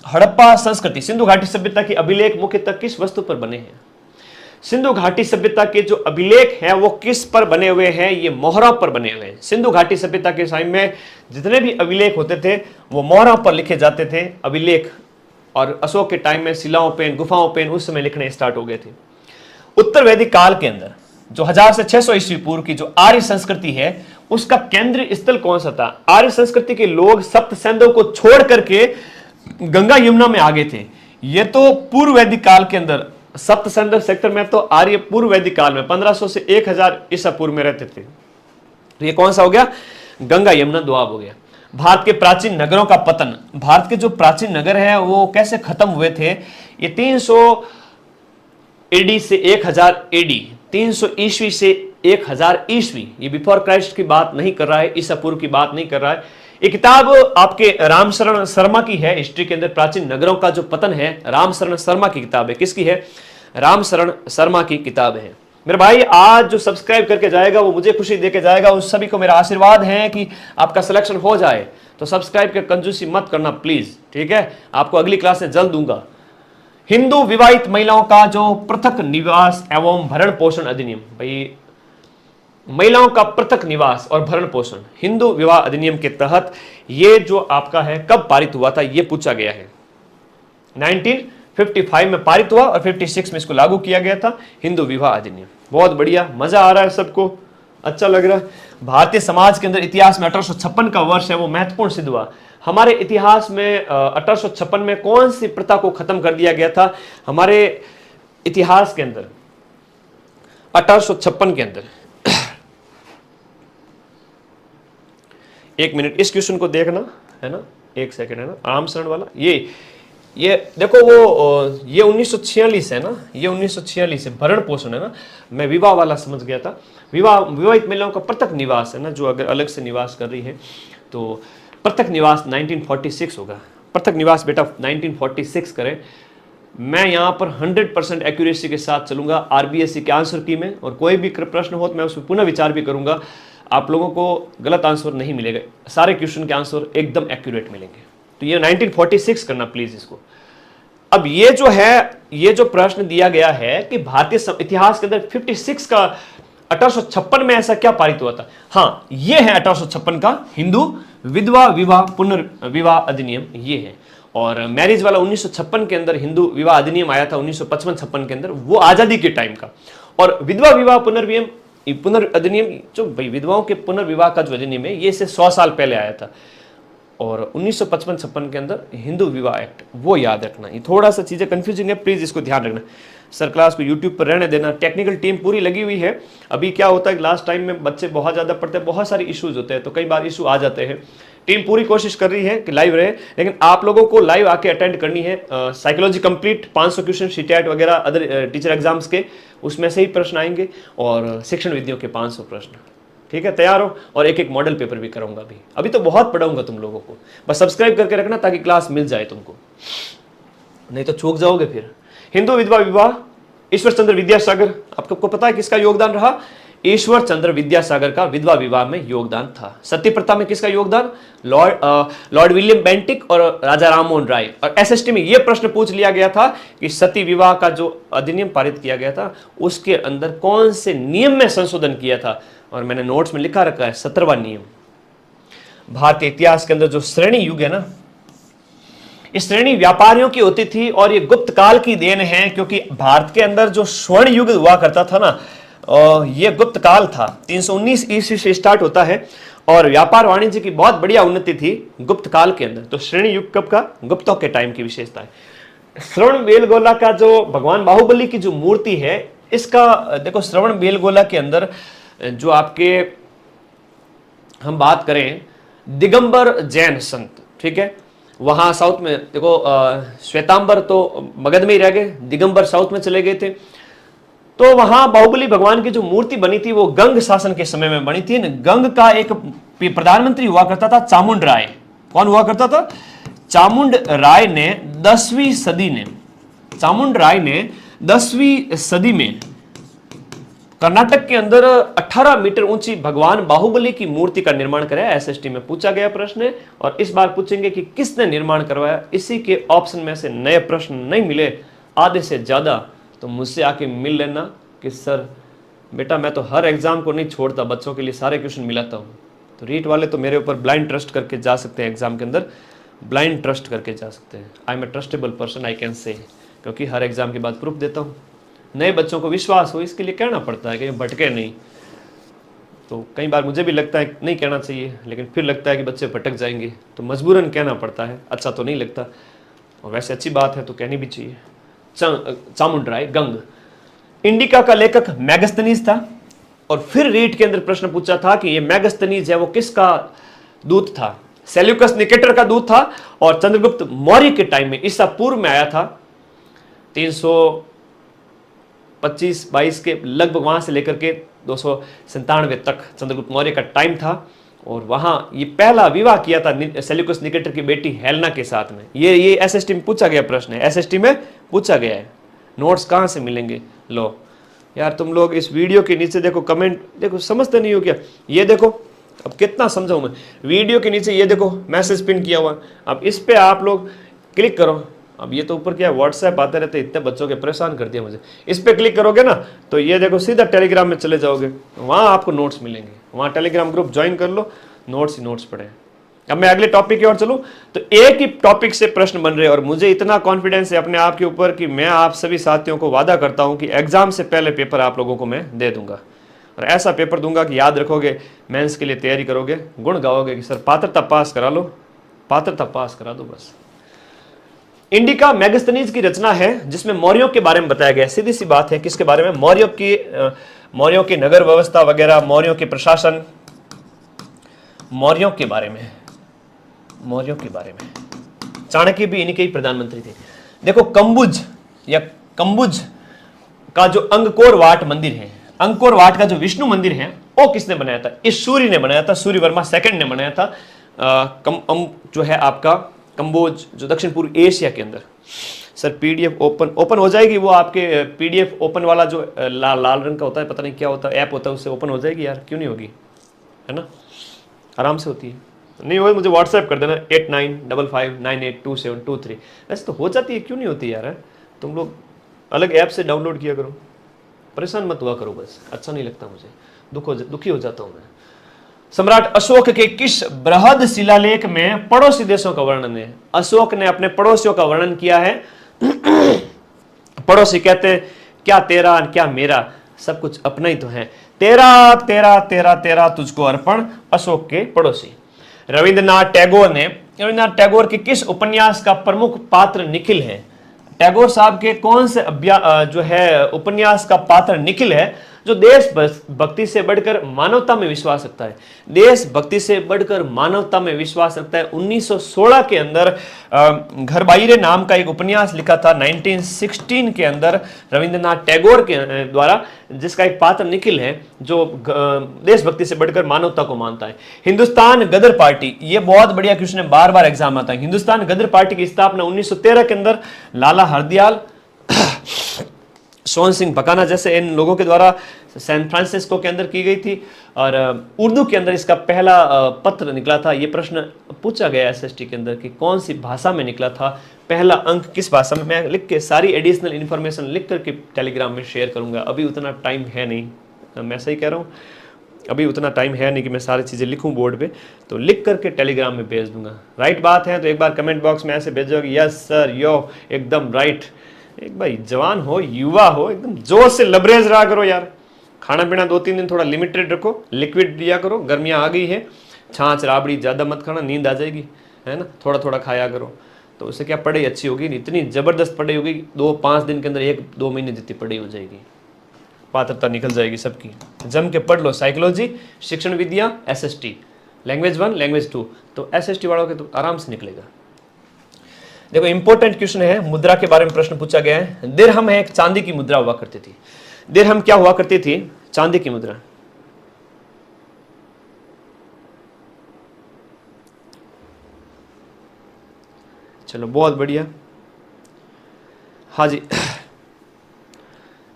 हड़प्पा संस्कृति सिंधु घाटी सभ्यता के अभिलेख मुख्यतः किस वस्तु पर बने हैं, सिंधु घाटी सभ्यता के जो अभिलेख हैं वो किस पर बने हुए हैं, ये मोहरों पर बने हुए हैं। सिंधु घाटी सभ्यता के टाइम में जितने भी अभिलेख होते थे वो मोहरों पर लिखे जाते थे अभिलेख, और अशोक के टाइम में शिलाओं पे, गुफाओं पे उस समय लिखने स्टार्ट हो गए थे। उत्तर वैदिक काल के अंदर जो 1000 से 600 ईस्वी पूर्व की जो आर्य संस्कृति है उसका केंद्रीय स्थल कौन सा था। आर्य संस्कृति के लोग सप्त सिंधु को छोड़ करके गंगा यमुना में आ गए थे। ये तो पूर्व वैदिक काल के अंदर, सप्त सिंधु सेक्टर में तो आर्य पूर्व वैदिक काल में 1500 से 1000 ईसा पूर्व में रहते थे। तो ये कौन सा हो गया, गंगा यमुना दोआब हो गया। भारत के प्राचीन नगरों का पतन, भारत के जो प्राचीन नगर है वो कैसे खत्म हुए थे, ये 300 एडी से 1000 एडी, 300 ईस्वी से 1000 ईस्वी, ये बिफोर क्राइस्ट की बात नहीं कर रहा है, ईसा पूर्व की बात नहीं कर रहा है। ये किताब आपके रामशरण शर्मा की है, हिस्ट्री के अंदर प्राचीन नगरों का जो पतन है, रामशरण शर्मा की किताब है। किसकी है, रामशरण शर्मा की किताब है। मेरे भाई आज जो सब्सक्राइब करके जाएगा वो मुझे खुशी देके जाएगा, उस सभी को मेरा आशीर्वाद है कि आपका सिलेक्शन हो जाए। तो सब्सक्राइब के कंजूसी मत करना प्लीज, ठीक है, आपको अगली क्लास में जल्द दूंगा। हिंदू विवाहित महिलाओं का जो पृथक निवास एवं भरण पोषण अधिनियम, भाई महिलाओं का पृथक निवास और भरण पोषण हिंदू विवाह अधिनियम के तहत ये जो आपका है कब पारित हुआ था, ये पूछा गया है। 1955 में पारित हुआ और 56 में इसको लागू किया गया था, हिंदू विवाह अधिनियम। बहुत बढ़िया, मजा आ रहा है सबको, अच्छा लग रहा है। भारतीय समाज के अंदर इतिहास में 1856 का वर्ष है वो महत्वपूर्ण सिद्ध हुआ। हमारे इतिहास में 1856 में कौन सी प्रथा को खत्म कर दिया गया था, हमारे इतिहास के अंदर 1856 के अंदर। एक मिनट इस क्वेश्चन को देखना है ना, एक सेकंड है ना, रामशरण वाला, ये देखो वो ये 1946 है ना, ये 1946 है, भरण पोषण है ना, मैं विवाह वाला समझ गया था। विवाहित महिलाओं का पृथक निवास है ना, जो अगर अलग से निवास कर रही है तो पृथक निवास 1946 होगा, पृथक निवास बेटा 1946 करें। मैं यहां पर 100% एक्यूरेसी के साथ चलूंगा आरबीएससी के आंसर की में, और कोई भी प्रश्न हो तो मैं उस पर पुनः विचार भी करूंगा। आप लोगों को गलत आंसर नहीं मिलेगा, सारे क्वेश्चन के आंसर एकदम एक्यूरेट मिलेंगे। तो ये 1946 करना प्लीज इसको। अब ये जो है, ये जो प्रश्न दिया गया है कि भारतीय इतिहास के अंदर 56 का 1856 में ऐसा क्या पारित हुआ था। हाँ, ये है 1856 का हिंदू विधवा विवाह पुनर्विवाह अधिनियम, ये है। और मैरिज वाला 1956 के अंदर हिंदू विवाह अधिनियम आया था 1955-56 के अंदर, वो आजादी के टाइम का। और विधवा विवाह पुनर्अधिनियम जो भाई विधवाओं के पुनर्विवाह का जो अधिनियम है, ये से 100 साल पहले आया था। और 1955-56 के अंदर हिंदू विवाह एक्ट, वो याद रखना। ये थोड़ा सा चीजें कंफ्यूजिंग है, प्लीज इसको ध्यान रखना। सर क्लास को यूट्यूब पर रहने देना, टेक्निकल टीम पूरी लगी हुई है। अभी क्या होता है कि लास्ट टाइम में बच्चे बहुत ज्यादा पढ़ते हैं, बहुत सारे इश्यूज होते हैं, तो कई बार इशू आ जाते हैं। टीम पूरी कोशिश कर रही है कि लाइव रहे, लेकिन आप लोगों को लाइव आके अटेंड करनी है। साइकोलॉजी कंप्लीट 500 क्वेश्चन सीटेट वगैरह अदर टीचर एग्जाम्स के, उसमें से ही प्रश्न आएंगे, और शिक्षण विधियों के 500 प्रश्न। ठीक है, तैयार हो। और एक मॉडल पेपर भी कराऊंगा अभी तो बहुत पढ़ाऊंगा तुम लोगों को। बस सब्सक्राइब करके रखना ताकि क्लास मिल जाए तुमको, नहीं तो चूक जाओगे फिर। हिंदू विधवा विवाह, ईश्वर चंद्र विद्यासागर, आपको पता है किसका योगदान रहा? ईश्वर चंद्र विद्यासागर का विधवा विवाह में योगदान था। सती प्रथा में किसका योगदान? लॉर्ड विलियम बेंटिक और राजा राममोहन राय। और एसएसटी में यह प्रश्न पूछ लिया गया था कि सती विवाह का जो अधिनियम पारित किया गया था, उसके अंदर कौन से नियम में संशोधन किया था? और मैंने नोट्स में लिखा रखा है 17वां नियम। भारतीय इतिहास के अंदर जो श्रेणी युग है ना, इस श्रेणी व्यापारियों की होती थी, और ये गुप्त काल की देन है, क्योंकि भारत के अंदर जो स्वर्ण युग हुआ करता था ना, ये गुप्त काल था। 319 ईस्वी से स्टार्ट होता है, और व्यापार वाणिज्य की बहुत बढ़िया उन्नति थी गुप्त काल के अंदर। तो श्रेणी युग कब का? गुप्तों के टाइम की विशेषता है। श्रवण बेलगोला का जो भगवान बाहुबली की जो मूर्ति है, इसका देखो श्रवण बेलगोला के अंदर जो आपके हम बात करें दिगंबर जैन संत, ठीक है, वहां साउथ में देखो श्वेतांबर तो मगध में ही रह गए, दिगंबर साउथ में चले गए थे। तो वहां बाहुबली भगवान की जो मूर्ति बनी थी वो गंग शासन के समय में बनी थी। गंग का एक प्रधानमंत्री हुआ करता था चामुंड राय। कौन हुआ करता था? चामुंड राय ने 10वीं सदी में कर्नाटक के अंदर 18 मीटर ऊंची भगवान बाहुबली की मूर्ति का निर्माण कराया। एसएसटी में पूछा गया प्रश्न है, और इस बार पूछेंगे कि किसने निर्माण करवाया। इसी के ऑप्शन में से नए प्रश्न नहीं मिले आधे से ज्यादा, तो मुझसे आके मिल लेना कि सर बेटा मैं तो हर एग्जाम को नहीं छोड़ता, बच्चों के लिए सारे क्वेश्चन मिलाता हूँ। तो रीट वाले तो मेरे ऊपर ब्लाइंड ट्रस्ट करके जा सकते हैं, एग्जाम के अंदर ब्लाइंड ट्रस्ट करके जा सकते हैं। I am a trustable person, I can say, क्योंकि हर एग्जाम के बाद प्रूफ देता हूँ। नए बच्चों को विश्वास हो इसके लिए कहना पड़ता है कि भटके नहीं। तो कई बार मुझे भी लगता है नहीं कहना चाहिए, लेकिन फिर लगता है कि बच्चे भटक जाएंगे, तो मजबूरन कहना पड़ता है। अच्छा तो नहीं लगता, और वैसे अच्छी बात है तो कहनी भी चाहिए। चामुंड राय गंग। इंडिका का लेखक मैगस्थनीज था, और फिर रीट के अंदर प्रश्न पूछा था कि ये मैगस्थनीज है वो किसका दूत था? सेल्यूकस निकेटर का दूत था, और चंद्रगुप्त मौर्य के टाइम में ईसा पूर्व में आया था 325-22 के लगभग, वहां से लेकर के 297 तक चंद्रगुप्त मौर्य का टाइम था। और वहां ये पहला विवाह किया था सेल्यूकस निकेटर की बेटी हेलेना के साथ में। ये एसएसटी में पूछा गया प्रश्न है, एसएसटी में पूछा गया है। नोट्स कहां से मिलेंगे? लो यार तुम लोग इस वीडियो के नीचे देखो, कमेंट देखो, समझते नहीं हो क्या? ये देखो, अब कितना समझाऊं मैं। वीडियो के नीचे ये देखो मैसेज पिन किया हुआ, अब इस पे आप लोग क्लिक करो। अब ये तो ऊपर क्या व्हाट्सएप आते रहते, इतने बच्चों के परेशान कर दिया मुझे। इस पे क्लिक करोगे ना तो ये देखो सीधा टेलीग्राम में चले जाओगे, वहां आपको नोट्स मिलेंगे। वहां टेलीग्राम ग्रुप ज्वाइन कर लो, नोट्स ही नोट्स पढ़े। अब मैं अगले टॉपिक की ओर चलूं तो एक ही टॉपिक से प्रश्न बन रहे हैं, और मुझे इतना कॉन्फिडेंस है अपने आप के ऊपर कि मैं आप सभी साथियों को वादा करता हूं कि एग्जाम से पहले पेपर आप लोगों को मैं दे दूंगा, और ऐसा पेपर दूंगा कि याद रखोगे, मेंस के लिए तैयारी करोगे, गुण गाओगे कि सर पात्रता पास करा लो, पात्रता पास करा दो बस। इंडिका मैगस्थनीज की रचना है जिसमें मौर्यों के बारे में बताया गया। सीधी सी बात है, किसके बारे में? मौर्यों की नगर व्यवस्था वगैरह, मौर्यों के प्रशासन, मौर्यों के बारे में। चाणक्य भी इन्हीं के ही प्रधानमंत्री थे। देखो कंबुज का जो अंगकोर वाट मंदिर है, अंगकोर वाट का जो विष्णु मंदिर है, वो किसने बनाया था? इस सूर्य ने बनाया था, सूर्य वर्मा सेकंड ने बनाया था। जो है आपका कंबोज, जो दक्षिण पूर्व एशिया के अंदर। सर पीडीएफ ओपन हो जाएगी, वो आपके पीडीएफ ओपन वाला जो लाल रंग का होता है, पता नहीं क्या होता है, ऐप होता है, उससे ओपन हो जाएगी यार, क्यों नहीं होगी, है ना, आराम से होती है। नहीं हो मुझे व्हाट्सएप कर देना 8955982723। वैसे तो हो जाती है, क्यों नहीं होती यार, है? तुम लोग अलग ऐप से डाउनलोड किया करो, परेशान मत हुआ करो, बस अच्छा नहीं लगता मुझे, दुखी हो जाता हूं मैं। सम्राट अशोक के किस बृहद शिलालेख में पड़ोसी देशों का वर्णन है? अशोक ने अपने पड़ोसियों का वर्णन किया है। पड़ोसी कहते हैं क्या तेरा क्या मेरा, सब कुछ अपना ही तो है, तेरा तेरा तेरा तेरा तुझको अर्पण, अशोक के पड़ोसी। रविंद्रनाथ टैगोर के किस उपन्यास का प्रमुख पात्र निखिल है? टैगोर साहब के कौन से जो है उपन्यास का पात्र निखिल है, जो देशभक्ति से बढ़कर मानवता में विश्वास रखता है? देशभक्ति से बढ़कर मानवता में विश्वास रखता है। 1916 के अंदर घरबाइरे नाम का एक उपन्यास लिखा था 1916 के अंदर रविंद्रनाथ टैगोर के द्वारा, जिसका एक पात्र निखिल है, जो देशभक्ति से बढ़कर मानवता को मानता है। हिंदुस्तान गदर पार्टी, ये बहुत बढ़िया क्वेश्चन है, बार बार एग्जाम आता है। हिंदुस्तान गदर पार्टी की स्थापना 1913 के अंदर लाला हरदयाल, सोहन सिंह बकाना जैसे इन लोगों के द्वारा सैन फ्रांसिस्को के अंदर की गई थी, और उर्दू के अंदर इसका पहला पत्र निकला था। ये प्रश्न पूछा गया एसएसटी के अंदर कि कौन सी भाषा में निकला था, पहला अंक किस भाषा में। मैं लिख के सारी एडिशनल इन्फॉर्मेशन लिख करके टेलीग्राम में शेयर करूंगा, अभी उतना टाइम है नहीं, मैं सही कह रहा हूँ, अभी उतना टाइम है नहीं कि मैं सारी चीज़ें लिखूं बोर्ड पे, तो लिख करके टेलीग्राम में भेज दूंगा। राइट बात है तो एक बार कमेंट बॉक्स में ऐसे भेजोगे यस सर यो एकदम राइट। एक भाई जवान हो, युवा हो, एकदम जोर से लबरेज रहा करो यार। खाना पीना 2-3 दिन थोड़ा लिमिटेड रखो, लिक्विड दिया करो, गर्मियाँ आ गई है, छाछ राबड़ी ज़्यादा मत खाना, नींद आ जाएगी, है ना, थोड़ा थोड़ा खाया करो, तो उससे क्या पढ़ाई अच्छी होगी। इतनी ज़बरदस्त पढ़ाई होगी, 2-5 दिन के अंदर 1-2 महीने जितनी पढ़ाई हो जाएगी, पात्रता निकल जाएगी सबकी। जम के पढ़ लो, साइकोलॉजी, शिक्षण विद्या, एसएसटी, लैंग्वेज 1 लैंग्वेज 2, तो एसएसटी वालों के तो आराम से निकलेगा। देखो इंपॉर्टेंट क्वेश्चन है, मुद्रा के बारे में प्रश्न पूछा गया है। दिरहम है एक चांदी की मुद्रा हुआ करती थी। दिरहम क्या हुआ करती थी? चांदी की मुद्रा। चलो बहुत बढ़िया, हाँ जी।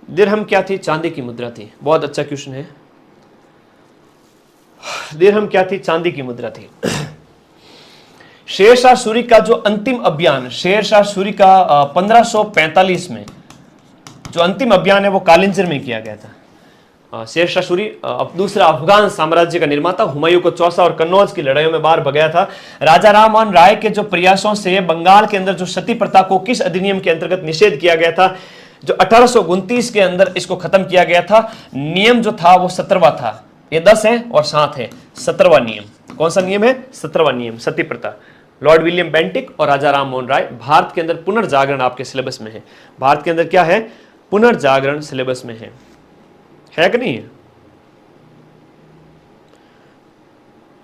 दिरहम क्या थी? चांदी की मुद्रा थी। बहुत अच्छा क्वेश्चन है। दिरहम क्या थी? चांदी की मुद्रा थी। शेरशाह सूरी का जो अंतिम अभियान, शेरशाह सूरी का 1545 में जो अंतिम अभियान है वो कालिंजर में किया गया था। शेरशाह सूरी दूसरा अफगान साम्राज्य का निर्माता, हुमायूं को चौसा और कन्नौज की लड़ाइयों में बाहर भगाया था। राजा राम मोहन राय के जो प्रयासों से बंगाल के अंदर जो सती प्रथा को किस अधिनियम के अंतर्गत निषेध किया गया था, जो 1829 के अंदर इसको खत्म किया गया था। नियम जो था वो 17वां था, ये 10 है और 7 है, 17वां नियम। कौन सा नियम है? 17वां नियम, सती प्रथा। लॉर्ड विलियम बेंटिक और राजा राम मोहन राय। भारत के अंदर पुनर्जागरण आपके सिलेबस में है। भारत के अंदर क्या है? पुनर्जागरण सिलेबस में है कि नहीं है?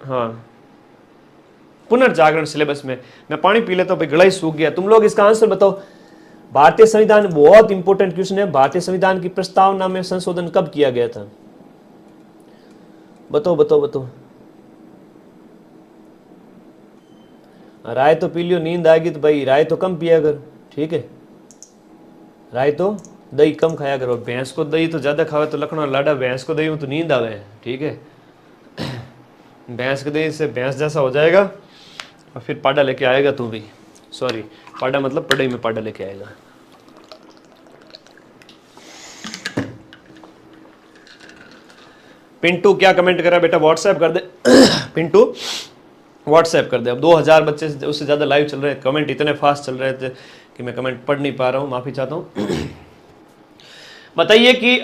हाँ, पुनर्जागरण सिलेबस में। मैं पानी पी लेता हूं भाई, गला ही सूख गया। तुम लोग इसका आंसर बताओ। भारतीय संविधान, बहुत इंपॉर्टेंट क्वेश्चन है। भारतीय संविधान की प्रस्तावना में संशोधन कब किया गया था? बताओ बताओ बताओ। राय तो पी लियो, नींद आएगी तो भाई राय तो कम पिया कर, ठीक है? राय तो दही कम खाया करो। भैंस को दही तो ज्यादा खावे तो लखनऊ लाडा, भैंस को दही हो तो नींद आवे, ठीक है? भैंस के दही से भैंस जैसा हो जाएगा और फिर पाडा लेके आएगा तू भी। सॉरी, पाडा मतलब पढ़ाई में पाडा लेके आएगा। पिंटू क्या कमेंट करा बेटा? व्हाट्सएप कर दे पिंटू, व्हाट्सएप कर दे। अब 2000 बच्चे उससे ज़्यादा लाइव चल रहे हैं, कमेंट इतने फास्ट चल रहे थे कि मैं कमेंट पढ़ नहीं पा रहा हूँ, माफ़ी चाहता हूँ। बताइए कि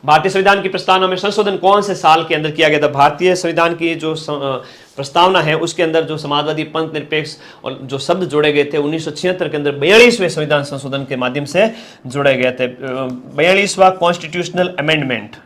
भारतीय संविधान की प्रस्तावना में संशोधन कौन से साल के अंदर किया गया था? भारतीय संविधान की जो प्रस्तावना है उसके अंदर जो समाजवादी, पंथ निरपेक्ष और जो शब्द जोड़े गए थे 1976 के अंदर 42वें संविधान संशोधन के माध्यम से जोड़े गए थे। 42वां कॉन्स्टिट्यूशनल अमेंडमेंट।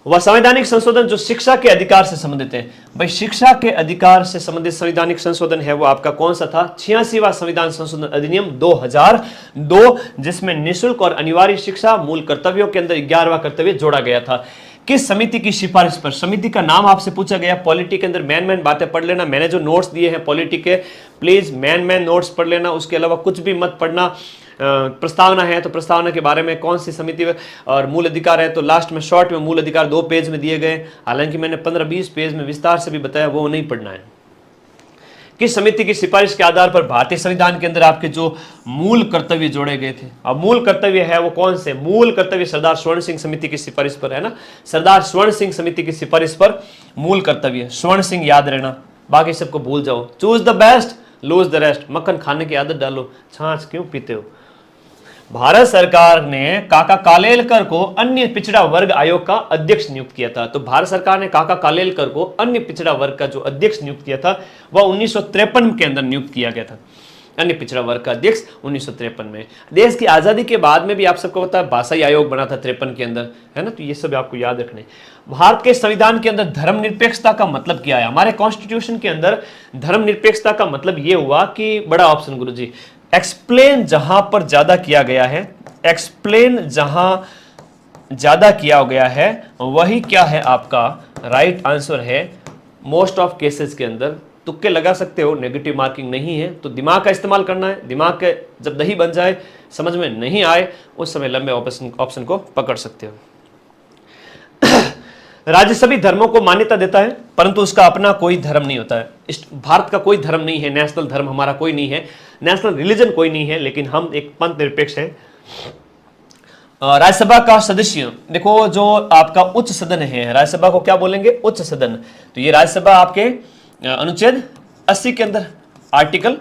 वह संवैधानिक संशोधन जो शिक्षा के अधिकार से संबंधित है। भाई शिक्षा के अधिकार से संबंधित संवैधानिक संशोधन है वो आपका कौन सा था? 86वां संविधान संशोधन अधिनियम 2002, जिसमें निःशुल्क और अनिवार्य शिक्षा मूल कर्तव्यों के अंदर 11वां कर्तव्य जोड़ा गया था। किस समिति की सिफारिश पर? समिति का नाम आपसे पूछा गया। पॉलिटी के अंदर मैन बातें पढ़ लेना। मैंने जो नोट्स दिए हैं पॉलिटी के, प्लीज मैन नोट्स पढ़ लेना, उसके अलावा कुछ भी मत पढ़ना। प्रस्तावना है तो प्रस्तावना के बारे में कौन सी समिति, और मूल अधिकार है तो लास्ट में शॉर्ट में मूल अधिकार 2 पेज में दिए गए, हालांकि मैंने 15-20 पेज में विस्तार से भी बताया, वो नहीं पढ़ना है। किस समिति की सिफारिश के आधार पर भारतीय संविधान के अंदर आपके जो मूल कर्तव्य जोड़े गए थे? अब मूल कर्तव्य है वो कौन से? मूल कर्तव्य सरदार स्वर्ण सिंह समिति की सिफारिश पर है ना, सरदार स्वर्ण सिंह समिति की सिफारिश पर मूल कर्तव्य स्वर्ण सिंह याद रहना, बाकी सबको भूल जाओ। Choose the best lose the rest. मक्खन खाने की आदत डालो, छाछ क्यों पीते हो? भारत सरकार ने काका कालेलकर को अन्य पिछड़ा वर्ग आयोग का अध्यक्ष नियुक्त किया था। तो भारत सरकार ने काका कालेलकर को अन्य पिछड़ा वर्ग का जो अध्यक्ष नियुक्त किया था वह 1953 के अंदर नियुक्त किया गया था। अन्य पिछड़ा वर्ग का अध्यक्ष 1953 में। देश की आजादी के बाद में भी आप सबको पता है भाषाई आयोग बना था 53 के अंदर, है ना। तो ये सब आपको याद रखने। भारत के संविधान के अंदर धर्मनिरपेक्षता का मतलब क्या है? हमारे कॉन्स्टिट्यूशन के अंदर धर्मनिरपेक्षता का मतलब ये हुआ कि, बड़ा ऑप्शन गुरुजी, एक्सप्लेन जहां पर ज्यादा किया गया है, एक्सप्लेन जहां ज्यादा किया गया है वही क्या है आपका राइट आंसर है। मोस्ट ऑफ केसेस के अंदर तुक्के लगा सकते हो, नेगेटिव मार्किंग नहीं है, तो दिमाग का इस्तेमाल करना है। दिमाग के जब दही बन जाए, समझ में नहीं आए, उस समय लंबे ऑप्शन को पकड़ सकते हो। राज्य सभी धर्मों को मान्यता देता है परंतु उसका अपना कोई धर्म नहीं होता है। भारत का कोई धर्म नहीं है, नेशनल धर्म हमारा कोई नहीं है, नेशनल रिलीजन कोई नहीं है, लेकिन हम एक पंथ निरपेक्ष है। राज्यसभा का सदस्य, देखो जो आपका उच्च सदन है, राज्यसभा को क्या बोलेंगे? उच्च सदन। तो ये राज्यसभा आपके अनुच्छेद 80 के अंदर आर्टिकल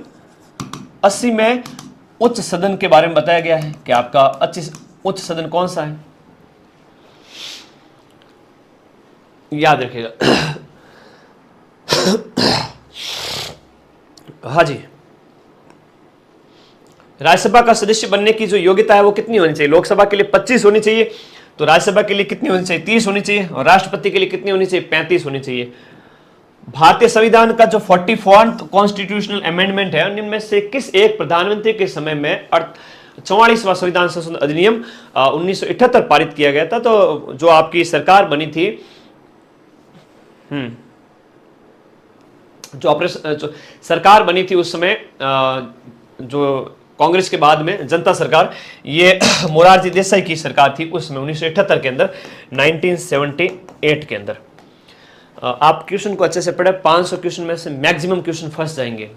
80 में उच्च सदन के बारे में बताया गया है कि आपका उच्च सदन कौन सा है, याद रखिएगा। हाँ जी, राज्यसभा का सदस्य बनने की जो योग्यता है वो कितनी होनी चाहिए? लोकसभा के लिए 25 होनी चाहिए, तो राज्यसभा के लिए कितनी होनी चाहिए? 30 होनी चाहिए, और राष्ट्रपति के लिए कितनी होनी चाहिए? 35 होनी चाहिए। भारतीय संविधान का जो 44वां कॉन्स्टिट्यूशनल अमेंडमेंट है, उनमें से किस एक प्रधानमंत्री के समय में 44वां संविधान संशोधन अधिनियम 1978 पारित किया गया था? तो जो आपकी सरकार बनी थी, जो सरकार बनी थी उस समय, जो कांग्रेस के बाद में जनता सरकार, ये मोरारजी देसाई की सरकार थी उस समय 1978 के अंदर, 1978 के अंदर। आप क्वेश्चन को अच्छे से पढ़े, 500 क्वेश्चन में से मैक्सिमम क्वेश्चन फंस जाएंगे।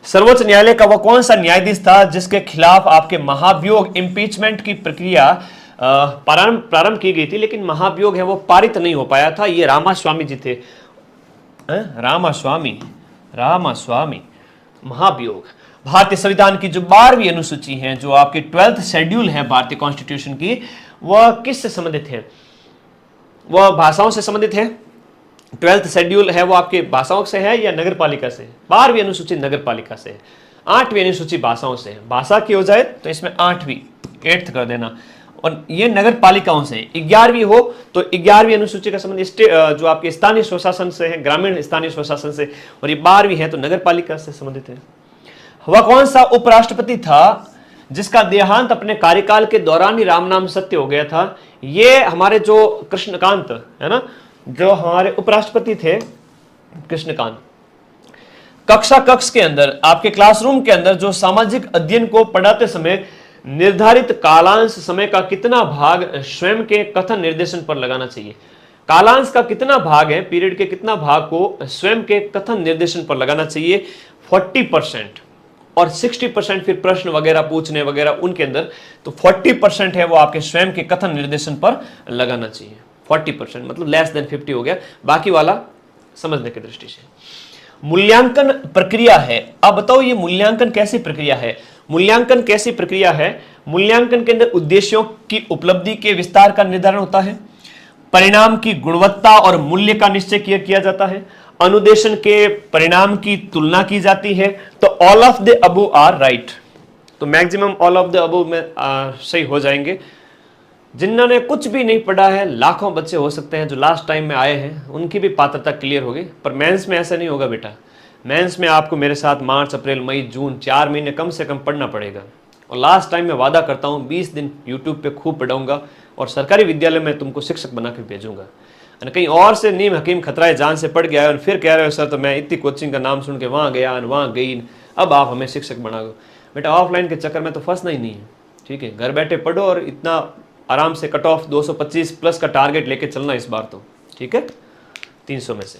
सर्वोच्च न्यायालय का वह कौन सा न्यायाधीश था जिसके खिलाफ आपके महाभियोग इम्पीचमेंट की प्रक्रिया प्रारंभ की गई थी, लेकिन महाभियोग है वो पारित नहीं हो पाया था? ये रामास्वामी जी थे। रामास्वामी महाभियोग। भारतीय संविधान की जो 12वीं अनुसूची है, जो आपकी 12th शेड्यूल है भारतीय कॉन्स्टिट्यूशन की, वह किससे संबंधित है? वह भाषाओं से संबंधित है। 12th शेड्यूल है वो आपके भाषाओं से है या नगर पालिका से? 12वीं अनुसूची नगर पालिका से है, 8वीं अनुसूची भाषाओं से है। भाषा की हो जाए तो इसमें 8वीं 8th कर देना, और ये नगर पालिकाओं से। 11वीं हो तो 11वीं अनुसूची का संबंध जो आपके स्थानीय स्वशासन से है, ग्रामीण स्थानीय स्वशासन से, और ये 12वीं है तो नगर पालिका से संबंधित है। वह कौन सा उपराष्ट्रपति था जिसका देहांत अपने कार्यकाल के दौरान ही राम नाम सत्य हो गया था? ये हमारे जो कृष्णकांत है ना, जो हमारे उपराष्ट्रपति थे कृष्णकांत। कक्षा कक्ष के अंदर, आपके क्लासरूम के अंदर जो सामाजिक अध्ययन को पढ़ाते समय निर्धारित कालांश समय का कितना भाग स्वयं के कथन निर्देशन पर लगाना चाहिए? कालांश का कितना भाग है, पीरियड के कितना भाग को स्वयं के कथन निर्देशन पर लगाना चाहिए? 40%, और 60% फिर प्रश्न वगैरह पूछने वगैरह उनके अंदर। तो 40% है वो आपके स्वयं के कथन निर्देशन पर लगाना चाहिए। 40% मतलब लेस देन 50 हो गया, बाकी वाला समझने की दृष्टि से। मूल्यांकन प्रक्रिया है, अब बताओ ये मूल्यांकन कैसी प्रक्रिया है? मूल्यांकन कैसी प्रक्रिया है? मूल्यांकन के अंदर उद्देश्यों की उपलब्धि के विस्तार का निर्धारण होता है, परिणाम की गुणवत्ता और मूल्य का निश्चय किया जाता है, अनुदेशन के परिणाम की तुलना की जाती है। तो all of the above are right, तो maximum all of the above में सही हो जाएंगे। जिन्होंने कुछ भी नहीं पढ़ा है, लाखों बच्चे हो सकते हैं जो लास्ट टाइम में आए हैं, उनकी भी पात्रता क्लियर होगी, पर मेंस में ऐसा नहीं होगा बेटा। मेंस में आपको मेरे साथ मार्च, अप्रैल, मई, जून 4 महीने कम से कम पढ़ना पड़ेगा, और लास्ट टाइम मैं वादा करता हूँ 20 दिन यूट्यूब पे खूब पढ़ाऊंगा और सरकारी विद्यालय में तुमको शिक्षक बना के भेजूंगा। और कहीं और से नीम हकीम खतराए जान से पड़ गया है और फिर कह रहे हो सर तो मैं इतनी कोचिंग का नाम सुन के वहाँ गया वहाँ गई, अब आप हमें शिक्षक बना दो। बेटा ऑफलाइन के चक्कर में तो फंसना ही नहीं है, ठीक है। घर बैठे पढ़ो और इतना आराम से कट ऑफ 225 प्लस का टारगेट लेके चलना इस बार तो, ठीक है, 300 में से,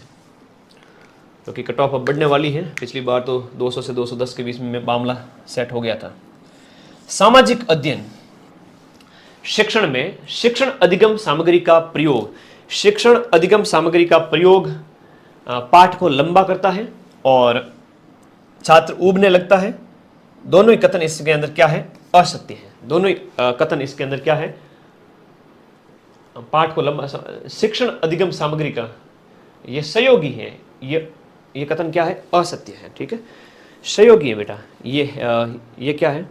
क्योंकि कट ऑफ अब बढ़ने वाली है। पिछली बार तो 200 से 210 के बीच में मामला सेट हो गया था। सामाजिक अध्ययन शिक्षण में शिक्षण अधिगम सामग्री का प्रयोग, शिक्षण अधिगम सामग्री का प्रयोग पाठ को लंबा करता है और छात्र ऊबने लगता है। दोनों ही कथन इसके अंदर क्या है, असत्य है। दोनों ही कथन इसके अंदर क्या है, पाठ को लंबा, शिक्षण अधिगम सामग्री का ये सहयोगी है, ये कथन क्या है, असत्य है, ठीक है, सहयोगी है बेटा। ये क्या है,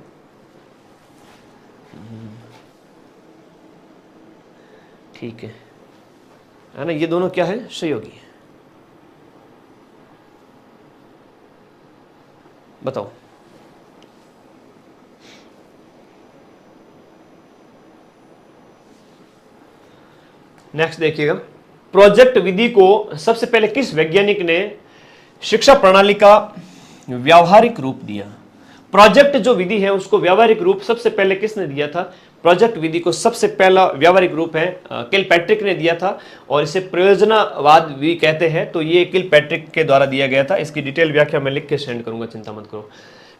ठीक है ना, ये दोनों क्या है, सहयोगी है। बताओ। नेक्स्ट देखिएगा, प्रोजेक्ट विधि को सबसे पहले किस वैज्ञानिक ने शिक्षा प्रणाली का व्यावहारिक रूप दिया। प्रोजेक्ट जो विधि है उसको व्यावहारिक रूप सबसे पहले किसने दिया था, प्रोजेक्ट विधि को सबसे पहला व्यावहारिक रूप है किलपैट्रिक ने दिया था और इसे प्रयोजनवाद भी कहते हैं। तो ये किलपैट्रिक के द्वारा दिया गया था। इसकी डिटेल व्याख्या मैं लिख के सेंड करूंगा, चिंता मत करो।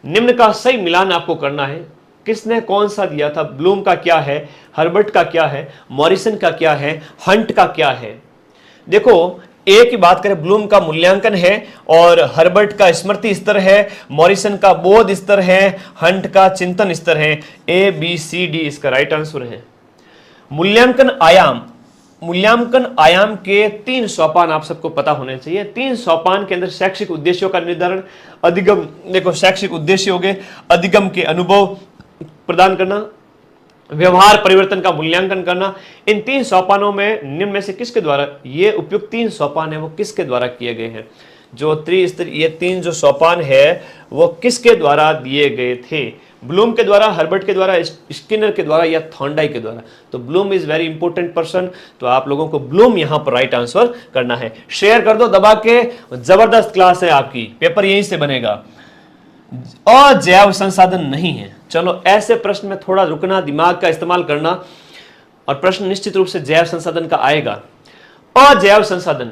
निम्न का सही मिलान आपको करना है। किसने कौन सा दिया था, ब्लूम का क्या है, हर्बर्ट का क्या है, मॉरिसन का क्या है, हंट का क्या है। देखो एक ही बात करें, ब्लूम का मूल्यांकन है और हर्बर्ट का स्मृति स्तर है, मॉरिसन का बोध स्तर है, हंट का चिंतन स्तर है। ABCD इसका राइट आंसर है। मूल्यांकन आयाम के 3 सोपान आप सबको पता होने चाहिए। 3 सोपान के अंदर शैक्षिक उद्देश्यों का निर्धारण, अधिगम, देखो शैक्षिक उद्देश्य हो गए, अधिगम के अनुभव प्रदान करना, व्यवहार परिवर्तन का मूल्यांकन करना। इन 3 सोपानों में निम्न में से किसके द्वारा ये उपयुक्त 3 सोपान है वो किसके द्वारा किए गए हैं। जो त्रिस्तरीय ये 3 जो सोपान है वो किसके द्वारा दिए गए थे, ब्लूम के द्वारा, हर्बर्ट के द्वारा, स्किनर के द्वारा या थॉर्नडाइक के द्वारा। तो Bloom is very important person, तो आप लोगों को ब्लूम यहां पर राइट आंसर करना है। शेयर कर दो दबा के, जबरदस्त क्लास है आपकी, पेपर यहीं से बनेगा। अजैव संसाधन नहीं है। चलो ऐसे प्रश्न में थोड़ा रुकना, दिमाग का इस्तेमाल करना और प्रश्न निश्चित रूप से जैव संसाधन का आएगा। अजैव संसाधन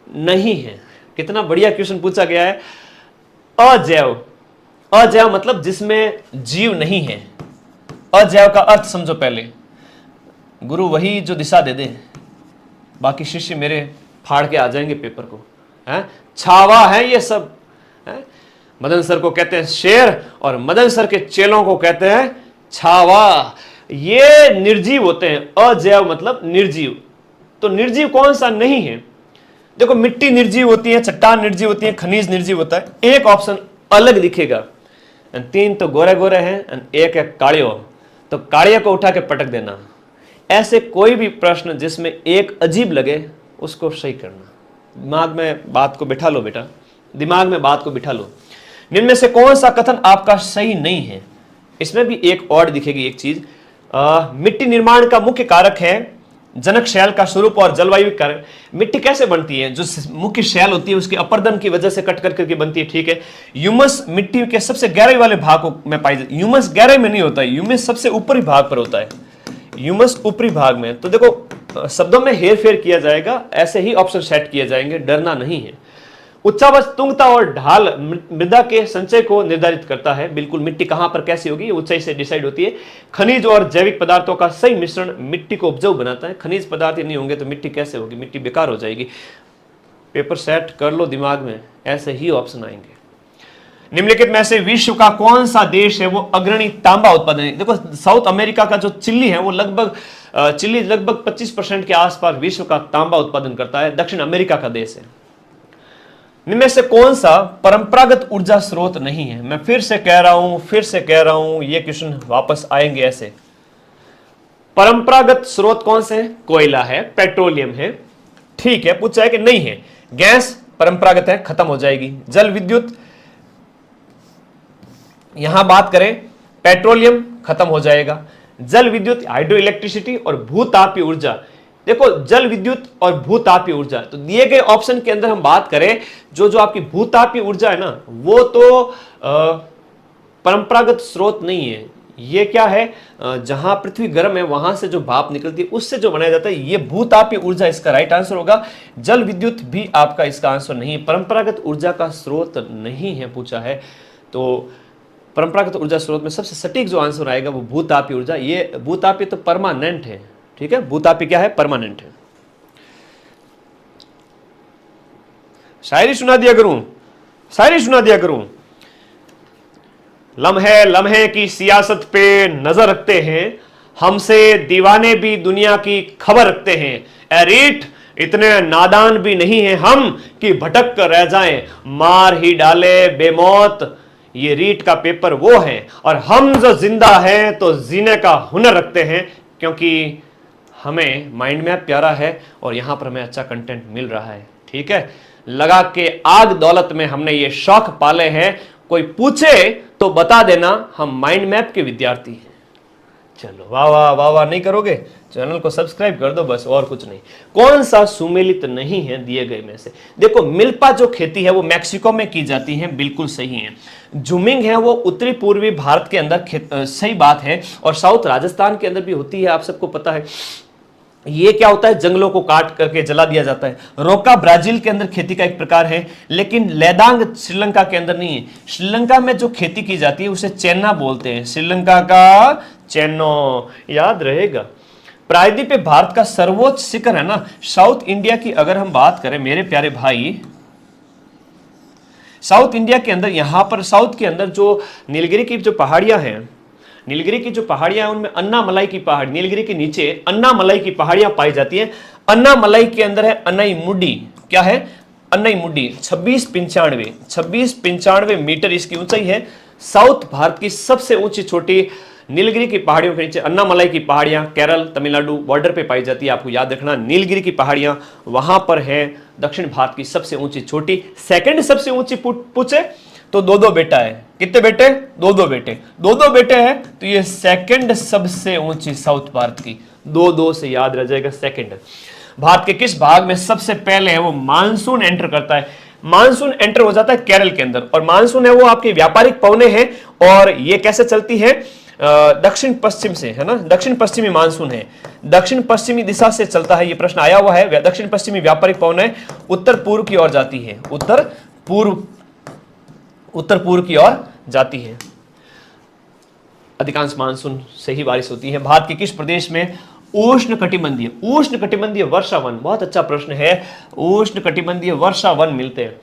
नहीं है। कितना बढ़िया क्वेश्चन पूछा गया है। अजैव मतलब जिसमें जीव नहीं है। अजैव का अर्थ समझो पहले। गुरु वही जो दिशा दे दे, बाकी शिष्य मेरे फाड़ के आ जाएंगे पेपर को। छावा है ये सब। मदन सर को कहते हैं शेर और मदन सर के चेलों को कहते हैं छावा। ये निर्जीव होते हैं। अजैव मतलब निर्जीव। तो निर्जीव कौन सा नहीं है, देखो मिट्टी निर्जीव होती है, चट्टान निर्जीव होती है, खनिज निर्जीव होता है। एक ऑप्शन अलग दिखेगा, 3 तो गोरे गोरे हैं, एक है कालियो, तो कालियो को उठा के पटक देना। ऐसे कोई भी प्रश्न जिसमें एक अजीब लगे उसको सही करना। दिमाग में बात को बिठा लो बेटा, दिमाग में बात को बिठा लो। निम्न में से कौन सा कथन आपका सही नहीं है। इसमें भी एक और दिखेगी एक चीज, मिट्टी निर्माण का मुख्य कारक है जनक शैल का स्वरूप और जलवायु कारक। मिट्टी कैसे बनती है, जो मुख्य शैल होती है उसके अपरदन की वजह से कट करके बनती है, ठीक है। ह्यूमस मिट्टी के सबसे गहराई वाले भाग में पाई जाती है। ह्यूमस गहराई में नहीं होता है, ह्यूमस सबसे ऊपरी भाग पर होता है, ह्यूमस ऊपरी भाग में। तो देखो शब्दों में हेर फेर किया जाएगा, ऐसे ही ऑप्शन सेट किए जाएंगे, डरना नहीं है। उच्चावच तुंगता और ढाल मृदा के संचय को निर्धारित करता है। बिल्कुल मिट्टी कहां पर कैसी होगी ये ऊंचाई से डिसाइड होती है। खनिज और जैविक पदार्थों का सही मिश्रण मिट्टी को उपजाऊ बनाता है। खनिज पदार्थ नहीं होंगे तो मिट्टी कैसे होगी, मिट्टी बेकार हो जाएगी। पेपर सेट कर लो दिमाग में, ऐसे ही ऑप्शन आएंगे। निम्नलिखित में से विश्व का कौन सा देश है वो अग्रणी तांबा उत्पादन है। देखो साउथ अमेरिका का जो चिली है वो लगभग 25% के आसपास विश्व का तांबा उत्पादन करता है। दक्षिण अमेरिका का देश है। इनमें से कौन सा परंपरागत ऊर्जा स्रोत नहीं है। मैं फिर से कह रहा हूं, ये क्वेश्चन वापस आएंगे ऐसे। परंपरागत स्रोत कौन से है, कोयला है, पेट्रोलियम है, ठीक है, पूछा है कि नहीं है। गैस परंपरागत है, खत्म हो जाएगी। जल विद्युत, यहां बात करें पेट्रोलियम खत्म हो जाएगा। जल विद्युत हाइड्रो इलेक्ट्रिसिटी और भूतापीय ऊर्जा। देखो जल विद्युत और भूतापीय ऊर्जा, तो दिए गए ऑप्शन के अंदर हम बात करें जो जो आपकी भूतापीय ऊर्जा है ना, वो तो परंपरागत स्रोत नहीं है। ये क्या है, जहां पृथ्वी गर्म है वहां से जो भाप निकलती है उससे जो बनाया जाता है, ये भूतापीय ऊर्जा इसका राइट आंसर होगा। जल विद्युत भी आपका इसका आंसर नहीं, परंपरागत ऊर्जा का स्रोत नहीं है पूछा है। तो परंपरागत ऊर्जा स्रोत में सबसे सटीक जो आंसर आएगा वो भूतापीय ऊर्जा। ये भूतापीय तो परमानेंट है, ठीक है, भूतापीय क्या है, परमानेंट है। शायरी सुना दिया करूं, शायरी सुना दिया करूं। लम्हे लम्हे की सियासत पे नजर रखते हैं, हमसे दीवाने भी दुनिया की खबर रखते हैं। ए रीठ इतने नादान भी नहीं है हम कि भटक कर रह जाएं, मार ही डाले बेमौत ये रीठ का पेपर वो है, और हम जो जिंदा हैं तो जीने का हुनर रखते हैं, क्योंकि हमें माइंड मैप प्यारा है और यहां पर हमें अच्छा कंटेंट मिल रहा है। ठीक है, लगा के आग दौलत में हमने ये शौक पाले हैं, कोई पूछे तो बता देना हम माइंड मैप के विद्यार्थी हैं। चलो वाह वाह वाह वाह, नहीं करोगे, चैनल को सब्सक्राइब कर दो बस, और कुछ नहीं। कौन सा सुमेलित नहीं है दिए गए में से? देखो मिल्पा जो खेती है वो मैक्सिको में की जाती है, बिल्कुल सही है। जुमिंग है वो उत्तरी पूर्वी भारत के अंदर सही बात है, और साउथ राजस्थान के अंदर भी होती है, आप सबको पता है। ये क्या होता है, जंगलों को काट करके जला दिया जाता है। रोका ब्राजील के अंदर खेती का एक प्रकार है, लेकिन लेदांग श्रीलंका के अंदर नहीं है। श्रीलंका में जो खेती की जाती है उसे चेन्ना बोलते हैं, श्रीलंका का चेन्नो, याद रहेगा। प्रायद्वीप पे भारत का सर्वोच्च शिखर है ना, साउथ इंडिया की अगर हम बात करें मेरे प्यारे भाई, साउथ इंडिया के अंदर यहां पर साउथ के अंदर जो नीलगिरी की जो पहाड़ियां हैं, नीलगिरी की जो पहाड़ियां हैं उनमें अन्नामलाई की पहाड़ी, नीलगिरी के नीचे अन्नामलाई की पहाड़ियां पाई जाती हैं। अन्नामलाई के अंदर है अनाईमुडी, क्या है, अनाईमुडी 2695 मीटर इसकी ऊंचाई है। साउथ भारत की सबसे ऊंची चोटी नीलगिरी की पहाड़ियों के नीचे अन्नामलाई की पहाड़ियां केरल तमिलनाडु बॉर्डर पे पाई जाती है। आपको याद रखना नीलगिरी की पहाड़ियां वहां पर है दक्षिण भारत की सबसे ऊंची चोटी। सेकंड सबसे ऊंची पूछे तो दो बेटा है, कितने बेटे, दो बेटे हैं, तो ये सेकंड सबसे ऊंची साउथ भारत की, दो से याद रह जाएगा। सेकंड भारत के किस भाग में सबसे पहले है वो मानसून एंटर करता है? मानसून एंटर हो जाता है केरल के अंदर, और मानसून है वो आपकी व्यापारिक पवने हैं, और ये कैसे चलती है, दक्षिण पश्चिम से, है ना, दक्षिण पश्चिमी मानसून है, दक्षिण पश्चिमी दिशा से चलता है। ये प्रश्न आया हुआ है, दक्षिण पश्चिमी व्यापारिक पवने उत्तर पूर्व की ओर जाती है, उत्तर पूर्व की ओर जाती है। अधिकांश मानसून से ही बारिश होती है। भारत के किस प्रदेश में उष्णकटिबंधीय वर्षा वन, बहुत अच्छा प्रश्न है, उष्णकटिबंधीय वर्षा वन मिलते हैं।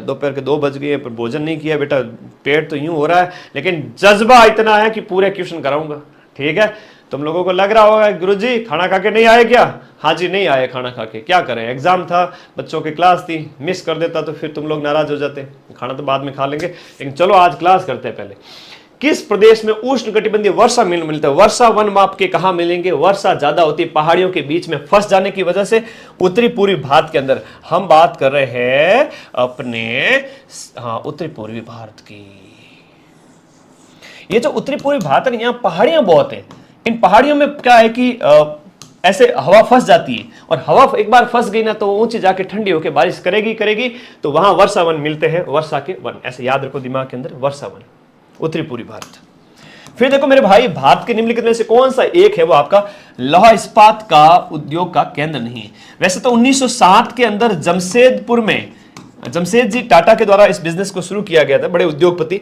दोपहर के 2 बज गए पर भोजन नहीं किया बेटा, पेट तो यूं हो रहा है, लेकिन जज्बा इतना है कि पूरे क्वेश्चन कराऊंगा। ठीक है, तुम लोगों को लग रहा होगा गुरुजी खाना खा के नहीं आए क्या? हाँ जी नहीं आए खाना खा के, क्या करें, एग्जाम था, बच्चों की क्लास थी, मिस कर देता तो फिर तुम लोग नाराज हो जाते। खाना तो बाद में खा लेंगे, लेकिन चलो आज क्लास करते हैं। पहले किस प्रदेश में उष्णकटिबंधीय वर्षा मिलता है? वर्षा वन आपके कहां मिलेंगे? वर्षा ज्यादा होती है पहाड़ियों के बीच में फंस जाने की वजह से, उत्तरी पूर्वी भारत के अंदर। हम बात कर रहे हैं अपने उत्तरी पूर्वी भारत की। ये जो उत्तरी पूर्वी भारत है, यहाँ पहाड़ियां बहुत हैं। इन पहाड़ियों में क्या है कि ऐसे हवा फंस जाती है, और हवा एक बार फंस गई ना तो ऊंची जाके ठंडी होकर बारिश करेगी, तो वहां वर्षा वन मिलते हैं, वर्षा के वन। ऐसे याद रखो दिमाग के अंदर, वर्षा वन, उत्तरी पूर्वी भारत। फिर देखो मेरे भाई, भारत के निम्नलिखित में से कौन सा एक है वो आपका लौह इस्पात का उद्योग का केंद्र नहीं है? वैसे तो 1960 के अंदर जमशेदपुर में जमशेदजी टाटा के द्वारा इस बिजनेस को शुरू किया गया था। बड़े उद्योगपति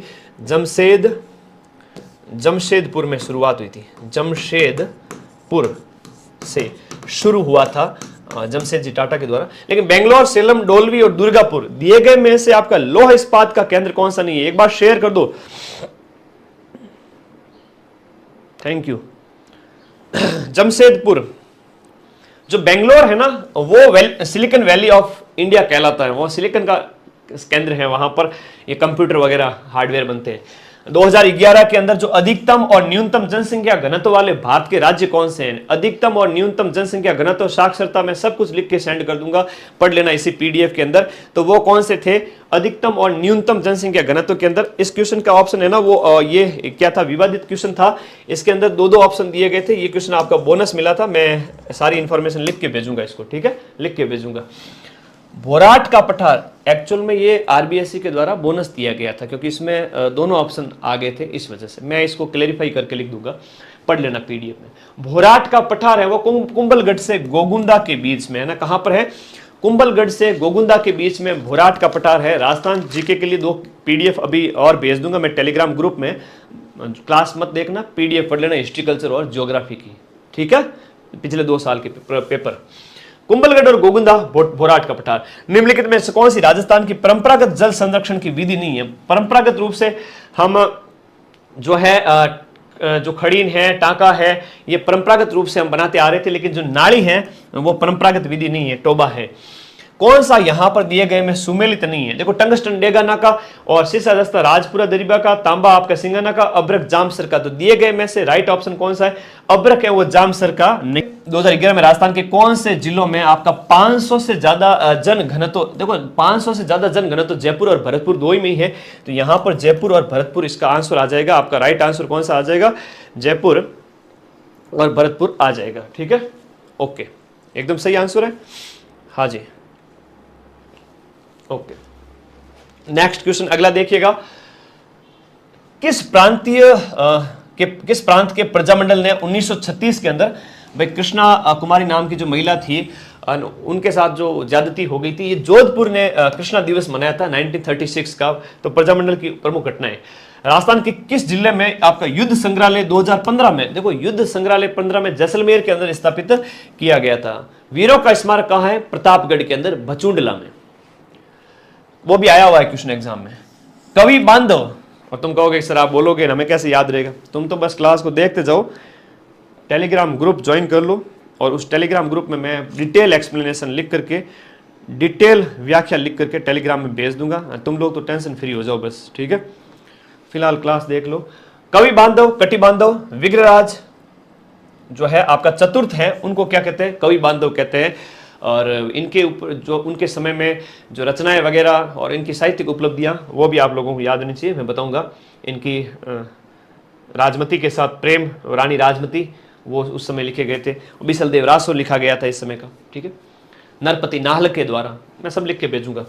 जमशेदपुर में शुरुआत हुई थी, जमशेदपुर से शुरू हुआ था जमशेदजी टाटा के द्वारा। लेकिन बेंगलोर, सेलम, डोलवी और दुर्गापुर दिए गए में से आपका लौह इस्पात का केंद्र कौन सा नहीं है? एक बार शेयर कर दो, थैंक यू। जमशेदपुर, जो बेंगलोर है ना, वो सिलिकॉन वैली ऑफ इंडिया कहलाता है, वो सिलिकॉन का केंद्र है, वहां पर ये कंप्यूटर वगैरह हार्डवेयर बनते हैं। 2011 के अंदर जो अधिकतम और न्यूनतम जनसंख्या घनत्व वाले भारत के राज्य कौन से हैं? अधिकतम और न्यूनतम जनसंख्या घनत्व, साक्षरता, मैं सब कुछ लिख के सेंड कर दूंगा, पढ़ लेना इसी पीडीएफ के अंदर। तो वो कौन से थे अधिकतम और न्यूनतम जनसंख्या घनत्व के अंदर? इस क्वेश्चन का ऑप्शन है ना वो ये क्या था, विवादित क्वेश्चन था। इसके अंदर दो ऑप्शन दिए गए थे। ये क्वेश्चन आपका बोनस मिला था। मैं सारी इंफॉर्मेशन लिख के भेजूंगा इसको, ठीक है, लिख के भेजूंगा। भोराट का पठार, एक्चुअल में ये आरबीएससी के द्वारा बोनस दिया गया था क्योंकि इसमें दोनों ऑप्शन आ गए थे, इस वजह से मैं इसको क्लेरिफाई करके लिख दूंगा, पढ़ लेना पीडीएफ में। भोराट का पठार है वो कुंभलगढ़ से गोगुंदा के बीच में है ना। कहां पर है? कुंभलगढ़ से गोगुंदा के बीच में भोराट का पठार है। राजस्थान जीके के लिए 2 पीडीएफ अभी और भेज दूंगा मैं टेलीग्राम ग्रुप में, क्लास मत देखना, पीडीएफ पढ़ लेना हिस्ट्री, कल्चर और ज्योग्राफी की, ठीक है, पिछले 2 साल के पेपर। कुंभलगढ़ और गोगुंदा, भोराट का पठार। निम्नलिखित में से कौन सी राजस्थान की परंपरागत जल संरक्षण की विधि नहीं है? परंपरागत रूप से हम जो है जो खड़ीन है, टांका है, ये परंपरागत रूप से हम बनाते आ रहे थे, लेकिन जो नाली है वो परंपरागत विधि नहीं है, टोबा है। कौन सा यहां पर दिए गए में सुमेलित नहीं है? देखो, टंगस्टन डेगाना का और सीसा दस्ता राजपुरा दरिबा का, तांबा आपका सिंगाना का, अब्रक जामसर का। तो दिए गए में से राइट ऑप्शन कौन सा है? अब्रक है वो जामसर का नहीं। 2011 में राजस्थान के कौन से जिलों में आपका 500 से ज्यादा जन घनत्व, देखो 500 से ज्यादा जन घनत्व जयपुर और भरतपुर 2 ही में ही है, तो यहां पर जयपुर और भरतपुर इसका आंसर आ जाएगा। आपका राइट आंसर कौन सा आ जाएगा? जयपुर और भरतपुर आ जाएगा, ठीक है, ओके, एकदम सही आंसर है, हाँ जी, ओके। नेक्स्ट क्वेश्चन अगला देखिएगा। किस प्रांत के प्रजामंडल ने 1936 के अंदर भाई कृष्णा कुमारी नाम की जो महिला थी उनके साथ जो ज्यादती हो गई थी, ये जोधपुर ने कृष्णा दिवस मनाया था 1936 का। तो प्रजामंडल की प्रमुख घटनाएं। राजस्थान के किस जिले में आपका युद्ध संग्रहालय 2015 में, देखो युद्ध संग्रहालय 15 में जैसलमेर के अंदर स्थापित किया गया था। वीरों का स्मारक कहां है? प्रतापगढ़ के अंदर, भचुंडला में, वो भी आया हुआ है क्वेश्चन एग्जाम में। कवि बांधव, और तुम कहोगे सर आप बोलोगे ना, हमें कैसे याद रहेगा? तुम तो बस क्लास को देखते जाओ, टेलीग्राम ग्रुप ज्वाइन कर लो, और उस टेलीग्राम ग्रुप में मैं डिटेल एक्सप्लेनेशन लिख करके, डिटेल व्याख्या लिख करके टेलीग्राम में भेज दूंगा। तुम लोग तो टेंशन फ्री हो जाओ बस, ठीक है, फिलहाल क्लास देख लो। कवि बांधव, कटि बांधव, विग्रहराज जो है आपका चतुर्थ है, उनको क्या कहते हैं? कवि बांधव कहते हैं। और इनके ऊपर जो उनके समय में जो रचनाएं वगैरह और इनकी साहित्यिक उपलब्धियां, वो भी आप लोगों को याद होनी चाहिए, मैं बताऊंगा। इनकी राजमती के साथ प्रेम, रानी राजमती, वो उस समय लिखे गए थे। बिसल देव रासो लिखा गया था इस समय का, ठीक है, नरपति नाहल के द्वारा, मैं सब लिख के भेजूंगा।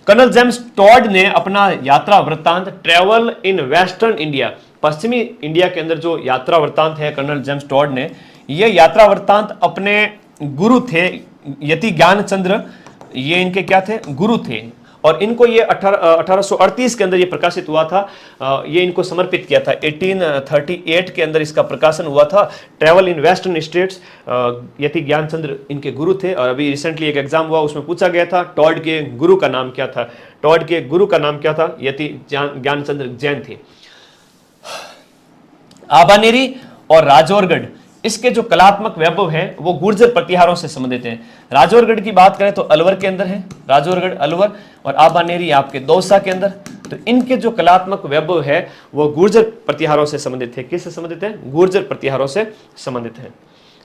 कर्नल जेम्स टॉड ने अपना यात्रा वृत्तांत ट्रेवल इन वेस्टर्न इंडिया, पश्चिमी इंडिया के अंदर जो यात्रा वृत्तांत है कर्नल जेम्स टॉड ने, यह यात्रा वृत्तांत अपने गुरु थे यति ज्ञानचंद्र, ये इनके क्या थे? गुरु थे। और इनको ये 1838 के अंदर ये प्रकाशित हुआ था, ये इनको समर्पित किया था। 1838 के अंदर इसका प्रकाशन हुआ था, ट्रेवल इन वेस्टर्न स्टेट्स। यति ज्ञानचंद्र इनके गुरु थे। और अभी रिसेंटली एक एग्जाम हुआ, उसमें पूछा गया था टॉड के गुरु का नाम क्या था? टॉड के गुरु का नाम क्या था? यति ज्ञानचंद्र जैन थे। आबानेरी और राजौरगढ़, इसके जो कलात्मक वैभव है वो गुर्जर प्रतिहारों से संबंधित है। राजौरगढ़ की बात करें तो अलवर के अंदर है, राजौरगढ़ अलवर, और आबानेरी आपके दौसा के अंदर। तो इनके जो कलात्मक वैभव है वो गुर्जर प्रतिहारों से संबंधित है। किससे संबंधित है? गुर्जर प्रतिहारों से संबंधित है।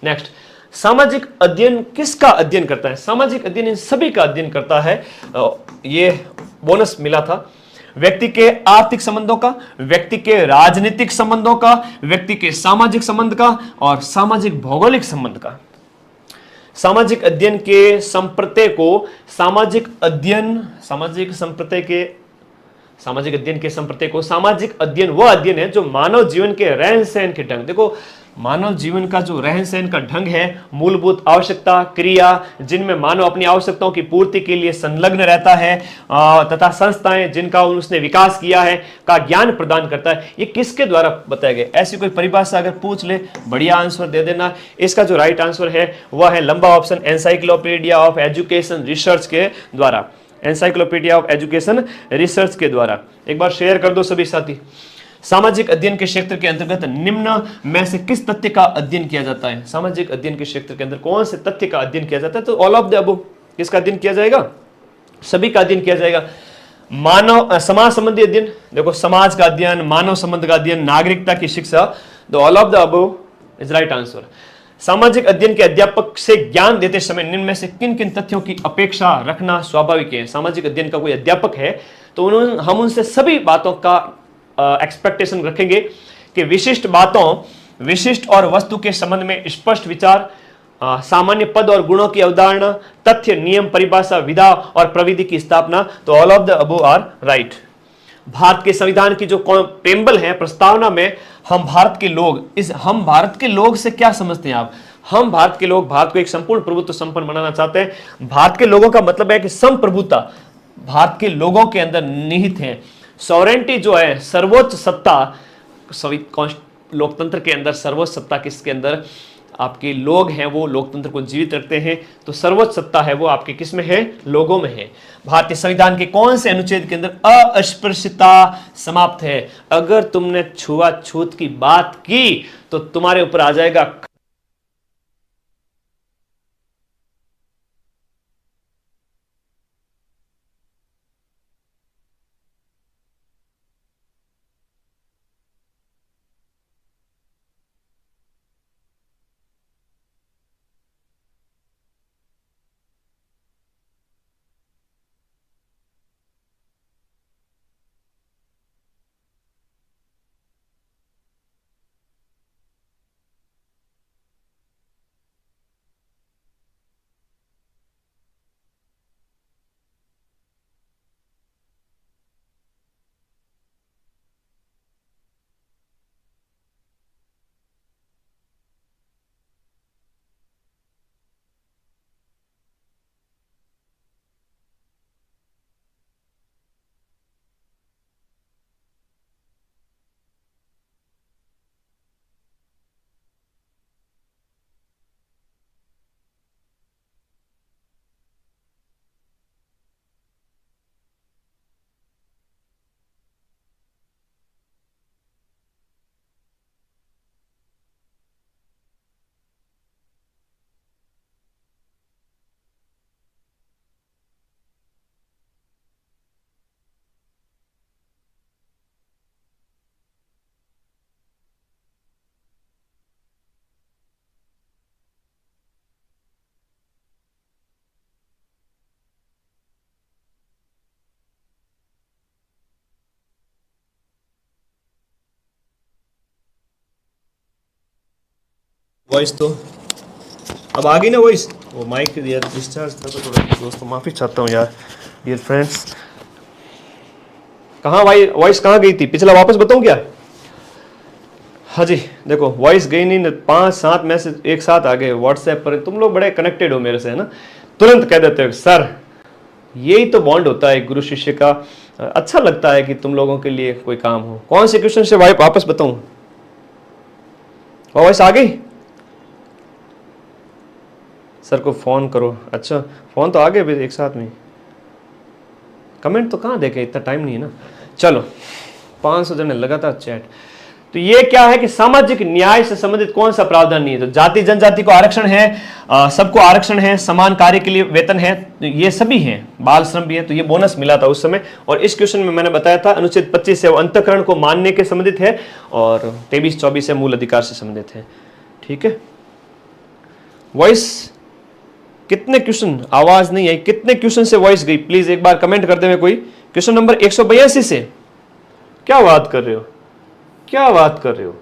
नेक्स्ट, सामाजिक अध्ययन किसका अध्ययन करता है? सामाजिक अध्ययन इन सभी का अध्ययन करता है। ये बोनस मिला था। व्यक्ति के आर्थिक संबंधों का, व्यक्ति के राजनीतिक संबंधों का, व्यक्ति के सामाजिक संबंध का और सामाजिक भौगोलिक संबंध का। सामाजिक अध्ययन के संप्रत्यय को सामाजिक अध्ययन वह अध्ययन है जो मानव जीवन के रहन सहन के ढंग, देखो मानव जीवन का जो रहन सहन का ढंग है, मूलभूत आवश्यकता, क्रिया, जिनमें मानव अपनी आवश्यकताओं की पूर्ति के लिए संलग्न रहता है, तथा संस्थाएं जिनका उसने विकास किया है का ज्ञान प्रदान करता है। ये किसके द्वारा बताया गया? ऐसी कोई परिभाषा अगर पूछ ले, बढ़िया आंसर दे देना। इसका जो राइट आंसर है वह है लंबा option, encyclopedia of education research के द्वारा। एनसाइक्लोपीडिया ऑफ एजुकेशन रिसर्च के द्वारा। एक बार शेयर कर दो सभी साथी। सामाजिक अध्ययन के क्षेत्र के अंतर्गत निम्न में से किस तथ्य का अध्ययन किया जाता है? सामाजिक अध्ययन के क्षेत्र के अंदर कौन से तथ्य का अध्ययन किया जाता है? तो ऑल ऑफ द अबव। किसका अध्ययन किया जाएगा? सभी का अध्ययन किया जाएगा। मानव समाज संबंधी अध्ययन, देखो समाज का अध्ययन, मानव संबंध का अध्ययन, नागरिकता की शिक्षा, the all of the above is right answer. सामाजिक अध्ययन के अध्यापक से ज्ञान देते समय निम्न में से किन किन तथ्यों की अपेक्षा रखना स्वाभाविक है। सामाजिक अध्ययन का कोई अध्यापक है तो हम उनसे सभी बातों का एक्सपेक्टेशन रखेंगे कि विशिष्ट बातों, विशिष्ट और वस्तु के संबंध में स्पष्ट विचार, सामान्य पद और गुणों की अवधारणा, तथ्य, नियम, परिभाषा, विधा और प्रविधि की स्थापना। तो all of the above are right. भारत के संविधान की जो प्रेम्बल है, प्रस्तावना में हम भारत के लोग, इस हम भारत के लोग से क्या समझते हैं आप? हम भारत के लोग भारत को एक संपूर्ण प्रभुत्व संपन्न बनाना चाहते हैं। भारत के लोगों का मतलब है कि संप्रभुता भारत के लोगों के अंदर निहित है। सॉवरेंटी जो है, सर्वोच्च सत्ता, लोकतंत्र के अंदर सर्वोच्च सत्ता किसके अंदर? आपके लोग हैं, वो लोकतंत्र को जीवित रखते हैं। तो सर्वोच्च सत्ता है वो आपके किस में है? लोगों में है। भारतीय संविधान के कौन से अनुच्छेद के अंदर अस्पृश्यता समाप्त है? अगर तुमने छुआछूत की बात की तो तुम्हारे ऊपर आ जाएगा वॉइस तो अब आ गई ना वॉइस। वो माइक यार डिस्चार्ज था तो थोड़ा दोस्तों माफी चाहता हूँ यार, डियर फ्रेंड्स। कहाँ भाई वॉइस कहाँ गई थी? पिछला वापस बताऊँ क्या? हाँ जी देखो वॉइस गई नहीं, 5-7 मैसेज एक साथ आ गए व्हाट्सएप पर। तुम लोग बड़े कनेक्टेड हो मेरे से, है ना? तुरंत कह देते हो सर। यही तो बॉन्ड होता है गुरु शिष्य का। अच्छा लगता है कि तुम लोगों के लिए कोई काम हो। कौन से क्वेश्चन से वापस बताऊं? वॉइस आ गई? सर को फोन करो। अच्छा फोन तो आ गए एक साथ में। कमेंट तो कहाँ देखे, इतना टाइम नहीं है ना। चलो 500 जने लगातार चैट। तो ये क्या है कि सामाजिक न्याय से संबंधित कौन सा प्रावधान नहीं है? तो जाति जनजाति को आरक्षण है, सबको आरक्षण है, समान कार्य के लिए वेतन है, तो ये सभी हैं। बाल श्रम भी है, तो ये बोनस मिला था उस समय। और इस क्वेश्चन में मैंने बताया था अनुच्छेद 25 है वो अंतःकरण को मानने के संबंधित है, और 23-24 है मूल अधिकार से संबंधित है। ठीक है, वॉइस कितने क्वेश्चन, आवाज नहीं आई, कितने क्वेश्चन से वॉइस गई? प्लीज एक बार कमेंट कर दे कोई। क्वेश्चन नंबर 182 से। क्या बात कर रहे हो, क्या बात कर रहे हो?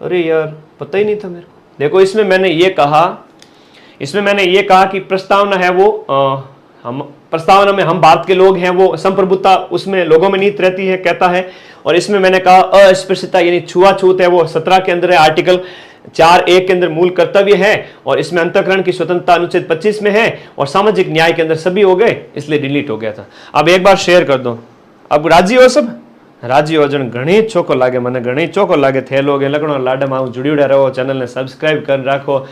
अरे यार पता ही नहीं था मेरे को। देखो इसमें मैंने ये कहा कि प्रस्तावना है वो हम प्रस्तावना में हम भारत के लोग हैं, वो संप्रभुता उसमें लोगों में नीत रहती है कहता है। और इसमें मैंने कहा अस्पृश्यता यानी छुआछूत है वो 17 के अंदर है, आर्टिकल 4(1) के अंदर मूल कर्तव्य है, और इसमें अंतःकरण की स्वतंत्रता अनुच्छेद 25 में है, और सामाजिक न्याय के अंदर सभी हो गए, इसलिए डिलीट हो गया था। अब एक बार शेयर कर दो। अब राजी हो सब? राजी हो जन घणी चोखो लागे, મને ઘણી ચોખ્ખો લાગે थे लोग लकड़ो लाडा में जुड़ी उड़ा रहो, चैनल ने सब्सक्राइब कर रखो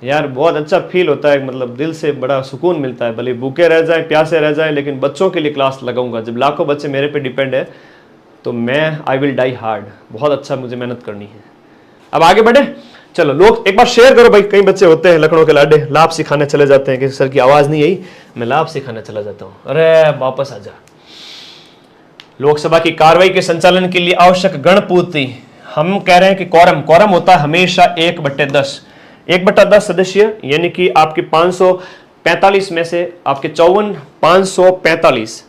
यार, बहुत अच्छा फील होता है, मतलब दिल से बड़ा सुकून मिलता है। भले भूखे रह जाए, प्यासे रह जाए, लेकिन बच्चों के लिए क्लास लगाऊंगा। जब लाखों बच्चे मेरे पे डिपेंड है तो मैं आई विल डाई हार्ड, बहुत अच्छा मुझे मेहनत करनी है। अब आगे बढ़े, चलो लोग एक बार शेयर करो भाई। कई बच्चे होते हैं लखनऊ के लाडे, लाभ सिखाने चले जाते हैं कि सर की आवाज नहीं आई, मैं लाभ सिखाने चला जाता हूँ। अरे वापस आ जा, लोकसभा की कार्रवाई के संचालन के लिए आवश्यक गणपूर्ति, हम कह रहे हैं कि क्वारम होता है हमेशा 1/10, 1/10 सदस्य, यानी कि आपके 545 में से आपके 545,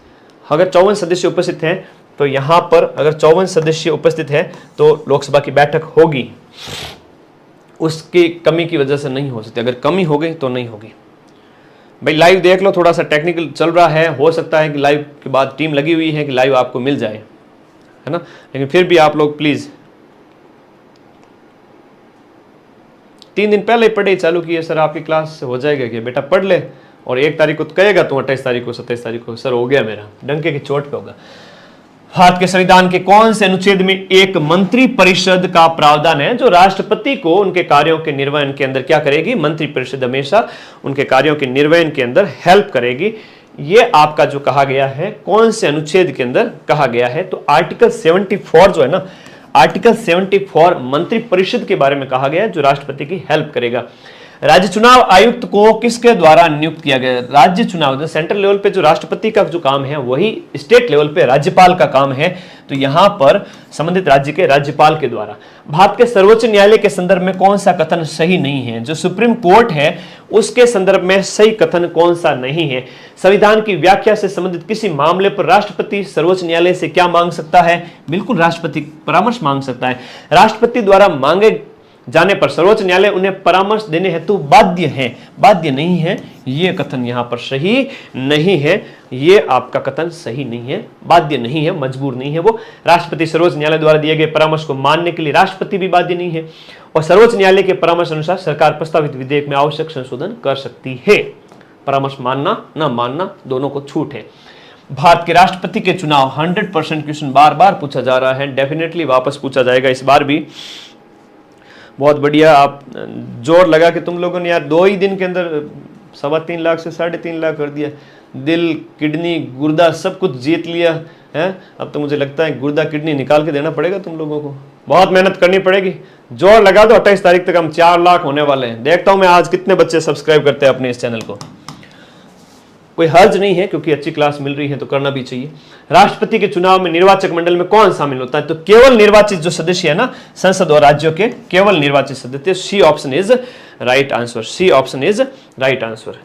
अगर 54 सदस्य उपस्थित हैं तो यहां पर अगर 54 सदस्य उपस्थित है तो लोकसभा की बैठक होगी, उसकी कमी की वजह से नहीं हो सकती, अगर कमी हो गई तो नहीं होगी। भाई लाइव देख लो, थोड़ा सा टेक्निकल चल रहा है, हो सकता है कि लाइव के बाद टीम लगी हुई है कि लाइव आपको मिल जाए, है ना, लेकिन फिर भी आप लोग प्लीज 3 दिन पहले ही पढ़े चालू किए, सर आपकी क्लास हो जाएगा कि बेटा पढ़ ले, और 1 तारीख को कहेगा तो 28 तारीख को 27 तारीख को सर हो गया मेरा, डंके की चोट पे होगा। भारत के संविधान के कौन से अनुच्छेद में एक मंत्री परिषद का प्रावधान है जो राष्ट्रपति को उनके कार्यों के निर्वहन के अंदर क्या करेगी, मंत्री परिषद हमेशा उनके कार्यों के निर्वहन के अंदर हेल्प करेगी। ये आपका जो कहा गया है कौन से अनुच्छेद के अंदर कहा गया है, तो आर्टिकल 74 जो है ना, आर्टिकल 74 मंत्री परिषद के बारे में कहा गया है जो राष्ट्रपति की हेल्प करेगा। राज्य चुनाव आयुक्त को किसके द्वारा नियुक्त किया गया? राज्य चुनाव सेंट्रल लेवल पे जो राष्ट्रपति का जो काम है वही स्टेट लेवल पे राज्यपाल का काम है, तो यहां पर संबंधित राज्य के राज्यपाल के द्वारा। भारत के सर्वोच्च न्यायालय के संदर्भ में कौन सा कथन सही नहीं है? जो सुप्रीम कोर्ट है उसके संदर्भ में सही कथन कौन सा नहीं है? संविधान की व्याख्या से संबंधित किसी मामले पर राष्ट्रपति सर्वोच्च न्यायालय से क्या मांग सकता है? बिल्कुल राष्ट्रपति परामर्श मांग सकता है। राष्ट्रपति द्वारा मांगे जाने पर सर्वोच्च न्यायालय उन्हें परामर्श देने हेतु बाध्य है, बाध्य नहीं है, यह कथन यहां पर सही नहीं है, यह आपका कथन सही नहीं है, बाध्य नहीं है, मजबूर नहीं है वो। राष्ट्रपति सर्वोच्च न्यायालय द्वारा दिए गए परामर्श को मानने के लिए राष्ट्रपति भी बाध्य नहीं है, और सर्वोच्च न्यायालय के परामर्श अनुसार सरकार प्रस्तावित विधेयक में आवश्यक संशोधन कर सकती है। परामर्श मानना ना मानना दोनों को छूट है। भारत के राष्ट्रपति के चुनाव 100% क्वेश्चन बार बार पूछा जा रहा है, डेफिनेटली वापस पूछा जाएगा इस बार भी। बहुत बढ़िया, आप जोर लगा कि तुम लोगों ने यार 2 ही दिन के अंदर 3.25 लाख से 3.5 लाख कर दिया, दिल किडनी गुर्दा सब कुछ जीत लिया है। अब तो मुझे लगता है गुर्दा किडनी निकाल के देना पड़ेगा तुम लोगों को, बहुत मेहनत करनी पड़ेगी, जोर लगा दो। 28 तारीख तक हम 4 लाख होने वाले हैं। देखता हूं मैं आज कितने बच्चे सब्सक्राइब करते हैं अपने इस चैनल को। कोई हर्ज नहीं है क्योंकि अच्छी क्लास मिल रही है तो करना भी चाहिए। राष्ट्रपति के चुनाव में निर्वाचक मंडल में कौन शामिल होता है? तो केवल निर्वाचित जो सदस्य है ना, संसद और राज्यों के केवल निर्वाचित सदस्य। C option is right answer, C option is right answer.